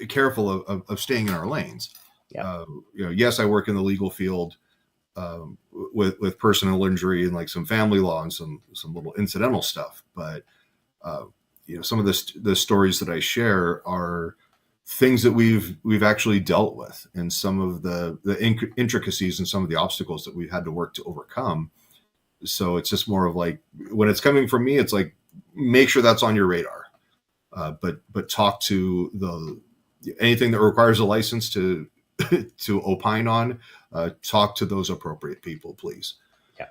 careful of staying in our lanes. Yeah. Yes, I work in the legal field with personal injury and like some family law and some little incidental stuff. But, some of the stories that I share are things that we've actually dealt with, and some of the intricacies and some of the obstacles that we've had to work to overcome. So it's just more of like, when it's coming from me, it's like, make sure that's on your radar. But talk to anything that requires a license to opine on, talk to those appropriate people, please. Yeah.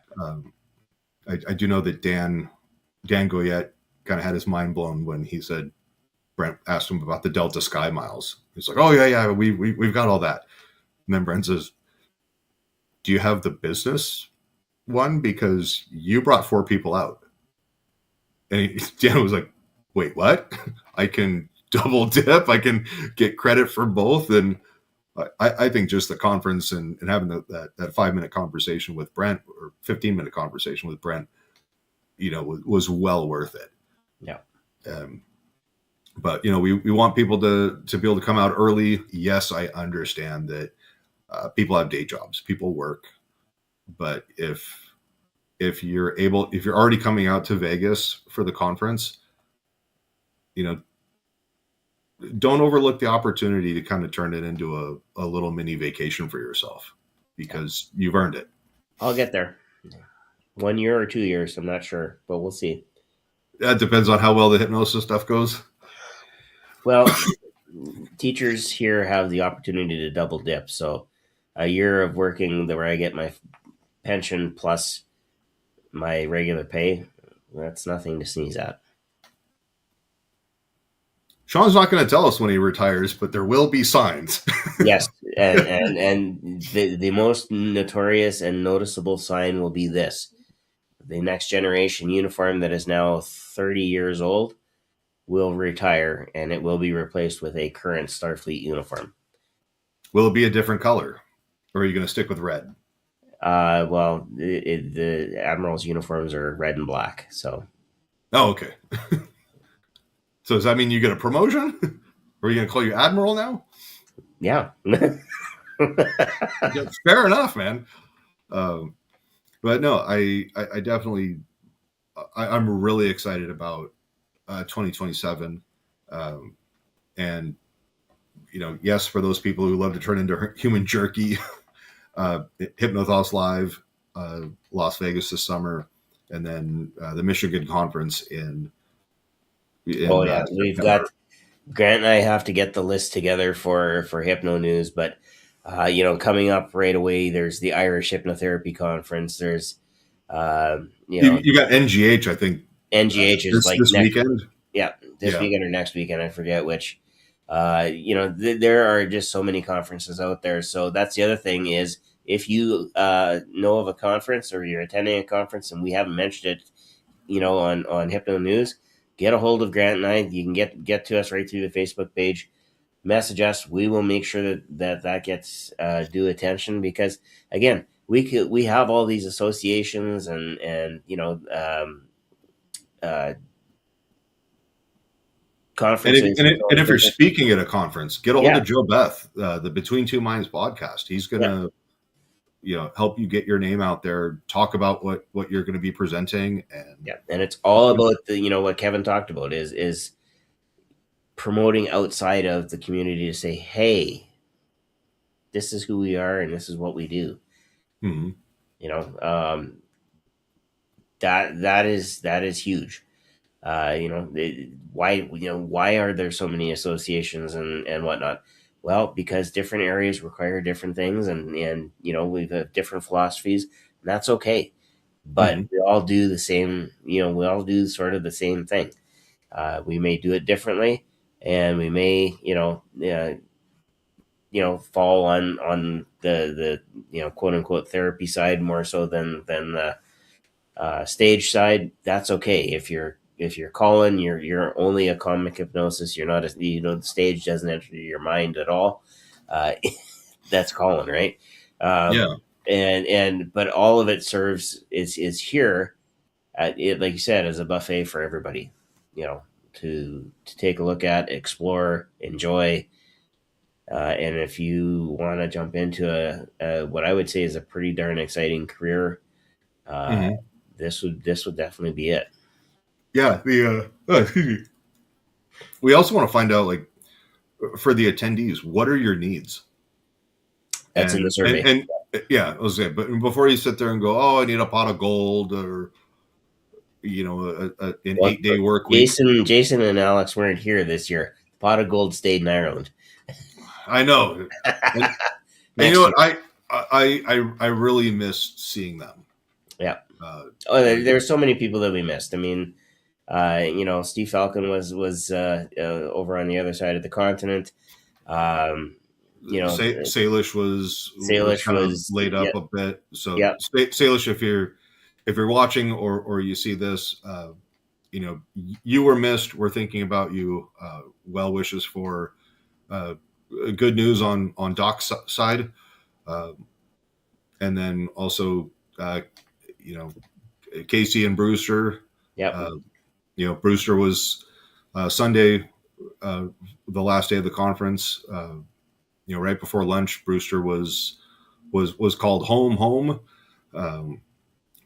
I do know that Dan Goyette kind of had his mind blown when he said, Brent asked him about the Delta Sky Miles. He's like, oh yeah, we've got all that. And then Brent says, do you have the business one? Because you brought 4 people out. And Dan was like, wait, what? I can double dip. I can get credit for both. And I think just the conference and having that 5-minute conversation with Brent, or 15-minute conversation with Brent, was well worth it. Yeah. But we want people to be able to come out early. Yes, I understand that people have day jobs, people work, but if you're already coming out to Vegas for the conference, don't overlook the opportunity to kind of turn it into a little mini vacation for yourself, because you've earned it. I'll get there. 1 year or 2 years, I'm not sure, but we'll see. That depends on how well the hypnosis stuff goes. Well, teachers here have the opportunity to double dip. So a year of working where I get my pension plus my regular pay, that's nothing to sneeze at. Sean's not going to tell us when he retires, but there will be signs. Yes, and the most notorious and noticeable sign will be this: the next generation uniform that is now 30 years old will retire, and it will be replaced with a current Starfleet uniform. Will it be a different color, or are you going to stick with red? Well, the Admiral's uniforms are red and black, so. Oh, okay. So does that mean you get a promotion? Or are you going to call you Admiral now? Yeah. Yeah, fair enough, man. But no, I definitely, I'm really excited about 2027. And, yes, for those people who love to turn into human jerky, Hypnothos Live, Las Vegas this summer, and then the Michigan conference in we've got Grant and I have to get the list together for Hypno News, but coming up right away, there's the Irish Hypnotherapy Conference. There's you got NGH, I think. NGH is this weekend. Yeah, weekend or next weekend, I forget which. There are just so many conferences out there. So that's the other thing is, if you know of a conference or you're attending a conference and we haven't mentioned it, on Hypno News, get a hold of Grant and I. You can get to us right through the Facebook page. Message us. We will make sure that gets due attention, because again, we have all these associations and conferences. And if you're speaking at a conference, get a hold of Joe Beth, the Between Two Minds podcast. He's gonna help you get your name out there, talk about what you're going to be presenting. And it's all about what Kevin talked about is promoting outside of the community to say, hey, this is who we are and this is what we do. Mm-hmm. That is huge. Why are there so many associations and whatnot? Well, because different areas require different things, and we have different philosophies, and that's okay. But Mm-hmm. we all do the same. We all do sort of the same thing. We may do it differently, and we may fall on the quote unquote therapy side more so than the stage side. That's okay. If you're calling, you're only a comic hypnosis. You're not the stage doesn't enter your mind at all. Uh, that's calling, right? Yeah. And but all of it serves is here at it, like you said, as a buffet for everybody. To take a look at, explore, enjoy. And if you want to jump into what I would say is a pretty darn exciting career, uh, Mm-hmm. this would definitely be it. Yeah. Excuse me. We also want to find out, like, for the attendees, what are your needs? That's in the survey. And yeah, I was saying, but before you sit there and go, oh, I need a pot of gold, or an 8-day work week. Jason and Alex weren't here this year. The pot of gold stayed in Ireland. I know. And you know what? I really missed seeing them. Yeah. There's so many people that we missed. I mean, Steve Falcon was over on the other side of the continent. Salish was kind of laid up a bit. So Salish, if you're watching or you see this, you were missed. We're thinking about you. Well wishes for good news on Doc's side, and then also Casey and Brewster. Yeah. Brewster was Sunday, the last day of the conference. Right before lunch, Brewster was called home.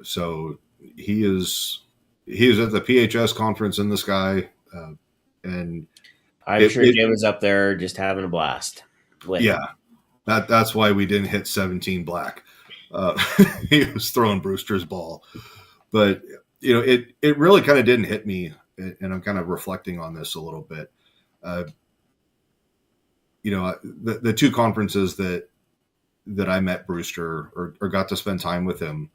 So he is at the PHS conference in the sky, and I'm sure Jim was up there just having a blast. That's why we didn't hit 17 black. He was throwing Brewster's ball, but it really kind of didn't hit me, and I'm kind of reflecting on this a little bit. The two conferences that I met Brewster or got to spend time with him,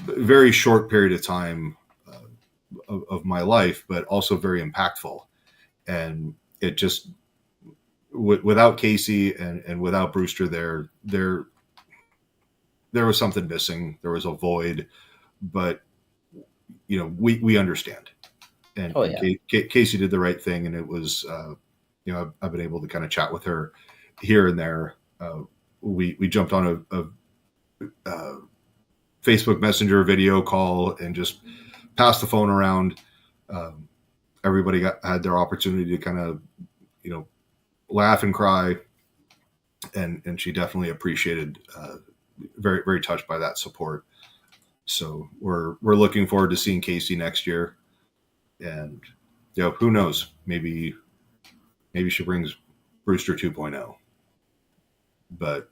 very short period of time of my life, but also very impactful. And it just, without Casey and without Brewster there was something missing. There was a void, but we understand. And Casey did the right thing, and it was I've been able to kind of chat with her here and there. We jumped on a Facebook Messenger video call and just passed the phone around. Everybody had their opportunity to kind of laugh and cry, and she definitely appreciated, very, very touched by that support. So we're looking forward to seeing Casey next year. And who knows? Maybe she brings Brewster 2.0. But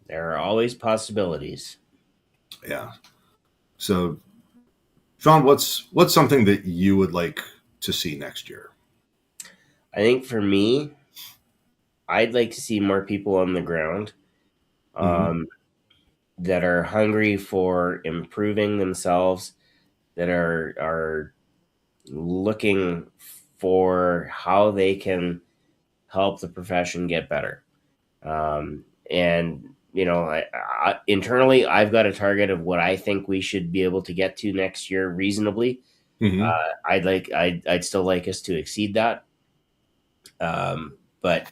there are always possibilities. Yeah. So, Sean, what's something that you would like to see next year? I think for me, I'd like to see more people on the ground that are hungry for improving themselves, that are looking for how they can help the profession get better. And I internally, I've got a target of what I think we should be able to get to next year reasonably. I'd still like us to exceed that. But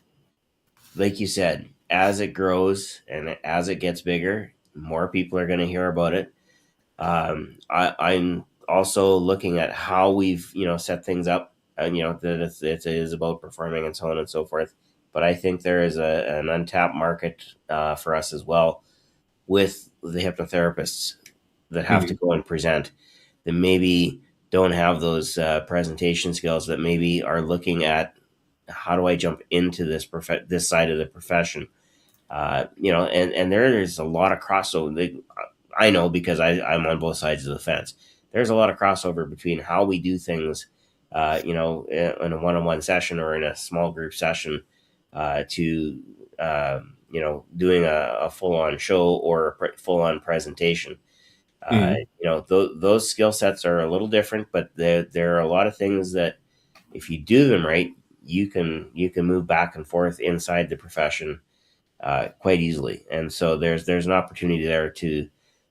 like you said, as it grows and as it gets bigger, more people are going to hear about it. I'm also looking at how we've set things up, and that it is about performing and so on and so forth. but I think there is an untapped market for us as well with the hypnotherapists that have to go and present, that maybe don't have those presentation skills, that maybe are looking at how do I jump into this side of the profession. And there's a lot of crossover. I know because I'm on both sides of the fence. There's a lot of crossover between how we do things, in a one-on-one session or in a small group session, to doing a full-on show or a full-on presentation. Those skill sets are a little different, but there are a lot of things that, if you do them right, you can move back and forth inside the profession quite easily. And so there's an opportunity there to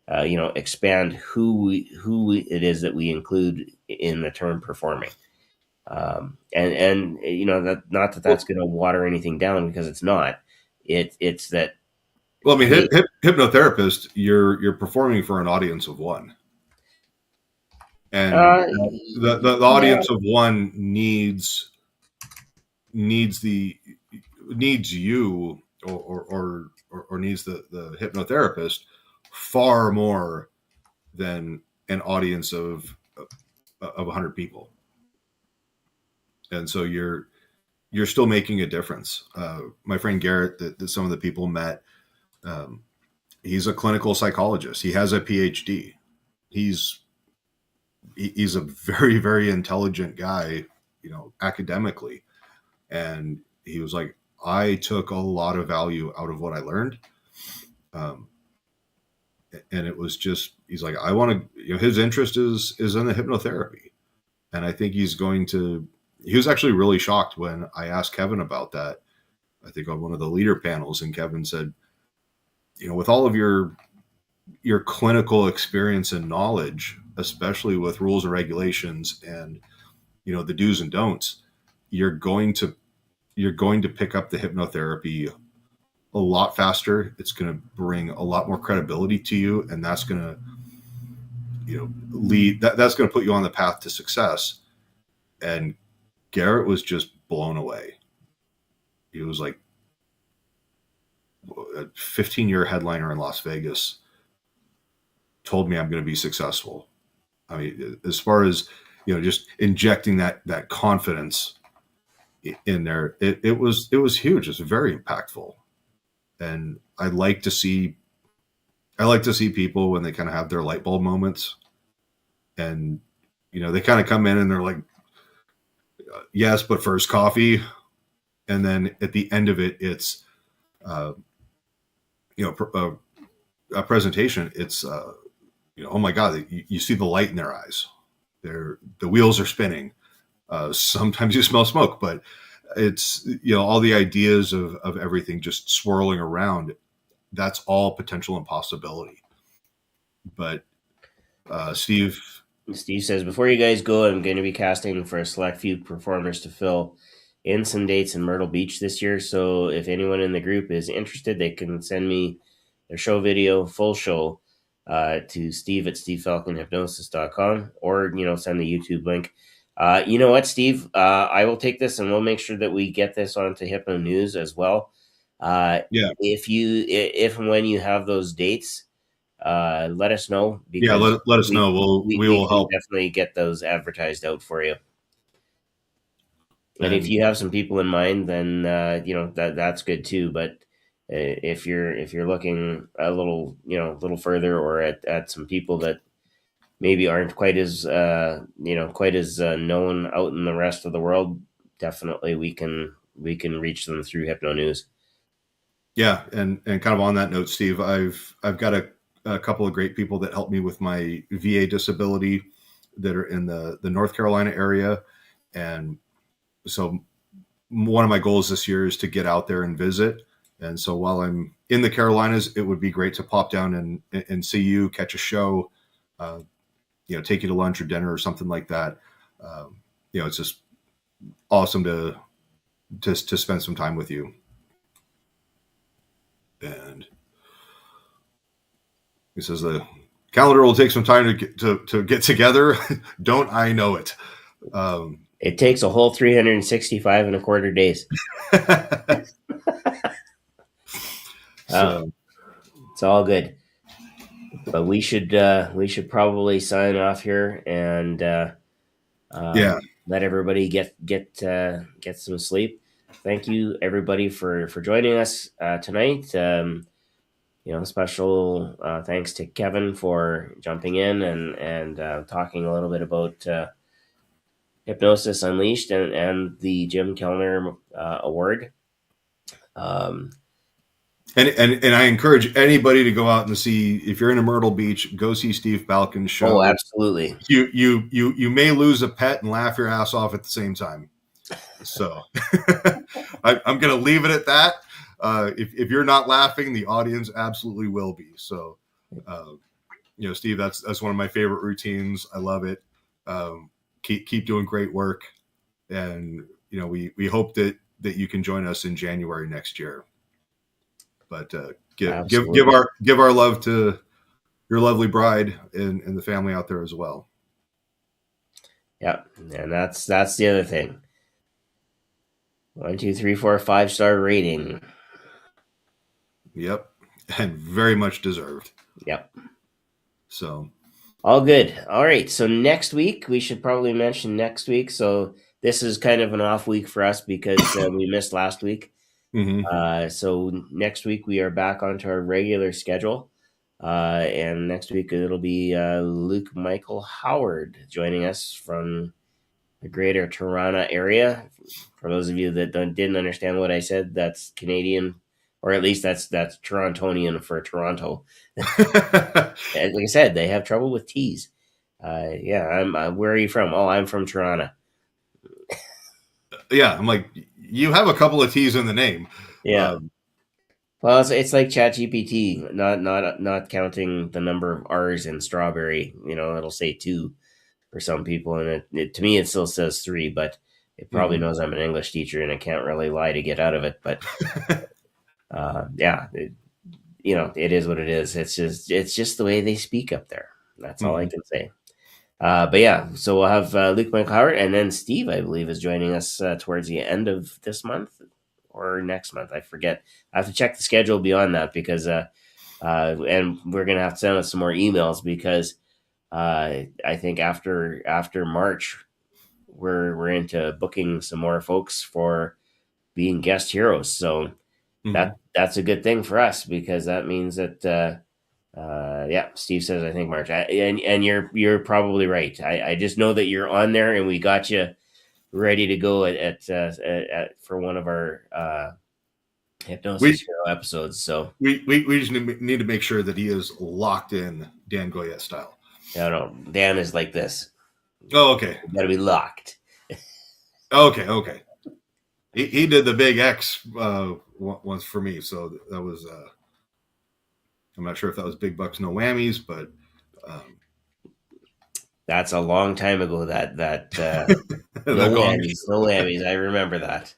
expand who it is that we include in the term performing. And that, not that that's going to water anything down, because it's not. It's that. Well, I mean, hypnotherapist, you're performing for an audience of one, and the audience of one needs you, or needs the hypnotherapist far more than an audience of 100 people. And so you're still making a difference. My friend Garrett, that some of the people met, he's a clinical psychologist. He has a PhD. He's a very, very intelligent guy, academically. And he was like, I took a lot of value out of what I learned. And it was just, he's like, I want to, his interest is in the hypnotherapy. And I think he was actually really shocked when I asked Kevin about that, I think on one of the leader panels, and Kevin said, with all of your clinical experience and knowledge, especially with rules and regulations and, the do's and don'ts, you're going to pick up the hypnotherapy a lot faster. It's going to bring a lot more credibility to you. And that's going to, that's going to put you on the path to success. And Garrett was just blown away. He was like, a 15-year headliner in Las Vegas told me I'm going to be successful. I mean, as far as, just injecting that confidence in there, it was huge. It's very impactful. And I like to see people when they kind of have their light bulb moments, and, they kind of come in and they're like, yes, but first coffee. And then at the end of it, it's, a presentation. It's, oh my God, you see the light in their eyes. The wheels are spinning. Sometimes you smell smoke, but it's, all the ideas of everything just swirling around. That's all potential and possibility. But Steve says, before you guys go, I'm going to be casting for a select few performers to fill in some dates in Myrtle Beach this year. So if anyone in the group is interested, they can send me their show video, full show, to Steve at stevefalconhypnosis.com, or, send the YouTube link. You know what, Steve? I will take this and we'll make sure that we get this onto Hypno News as well. If and when you have those dates, let us know. Let us know. We will help. Definitely get those advertised out for you. And if you have some people in mind, then that's good too. But if you're looking a little further, or at some people that maybe aren't quite as known out in the rest of the world, definitely we can reach them through Hypno News. Yeah, and kind of on that note, Steve, I've got a couple of great people that helped me with my VA disability that are in the North Carolina area. And so one of my goals this year is to get out there and visit. And so while I'm in the Carolinas, it would be great to pop down and see you, catch a show, take you to lunch or dinner or something like that. It's just awesome to spend some time with you. And he says the calendar will take some time to get together. Don't I know it? It takes a whole 365 and a quarter days. So It's all good. But we should probably sign off here and yeah. let everybody get some sleep. Thank you everybody for joining us tonight. Special thanks to Kevin for jumping in and talking a little bit about Hypnosis Unleashed and the Jim Kellner Award. And I encourage anybody to go out and see, if you're in Myrtle Beach, go see Steve Balkin's show. Oh, absolutely. You may lose a pet and laugh your ass off at the same time. So I'm going to leave it at that. If you're not laughing, the audience absolutely will be. So, Steve, that's one of my favorite routines. I love it. Keep doing great work. And, we hope that you can join us in January next year. But give our love to your lovely bride and the family out there as well. Yeah, and that's the other thing. 1, 2, 3, 4, 5-star rating. Yep, and very much deserved. Yep. So, all good. All right. So next week we should probably mention next week. So this is kind of an off week for us because we missed last week. mm-hmm. So next week we are back onto our regular schedule. And next week it'll be Luke Michael Howard joining us from the greater Toronto area. For those of you that didn't understand what I said, that's Canadian, or at least that's Torontonian for Toronto. Like I said, they have trouble with T's. I'm. Where are you from? Oh, I'm from Toronto. Yeah, I'm like, you have a couple of T's in the name. Yeah. Well, it's like ChatGPT, not counting the number of R's in strawberry. It'll say 2 for some people, and it to me it still says 3, but it probably knows I'm an English teacher and I can't really lie to get out of it. But it is what it is. It's just the way they speak up there. That's all I can say. But yeah, so we'll have Luke Howard, and then Steve, I believe, is joining us towards the end of this month or next month. I forget. I have to check the schedule beyond that because, and we're gonna have to send us some more emails because I think after March, we're into booking some more folks for being guest heroes. So that's a good thing for us because that means that. Steve says I think March, and you're probably right. I just know that you're on there, and we got you ready to go at for one of our Hypnosis Hero episodes. So we just need to make sure that he is locked in Dan Goyette style. No, Dan is like this. Oh, okay. You got to be locked. Okay. He did the big X once for me, so that was. I'm not sure if that was big bucks, no whammies, but that's a long time ago. That no whammies. I remember that.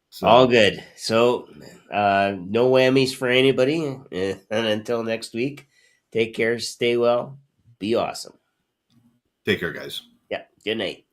So, all good. So no whammies for anybody. And until next week, take care, stay well, be awesome. Take care, guys. Yeah. Good night.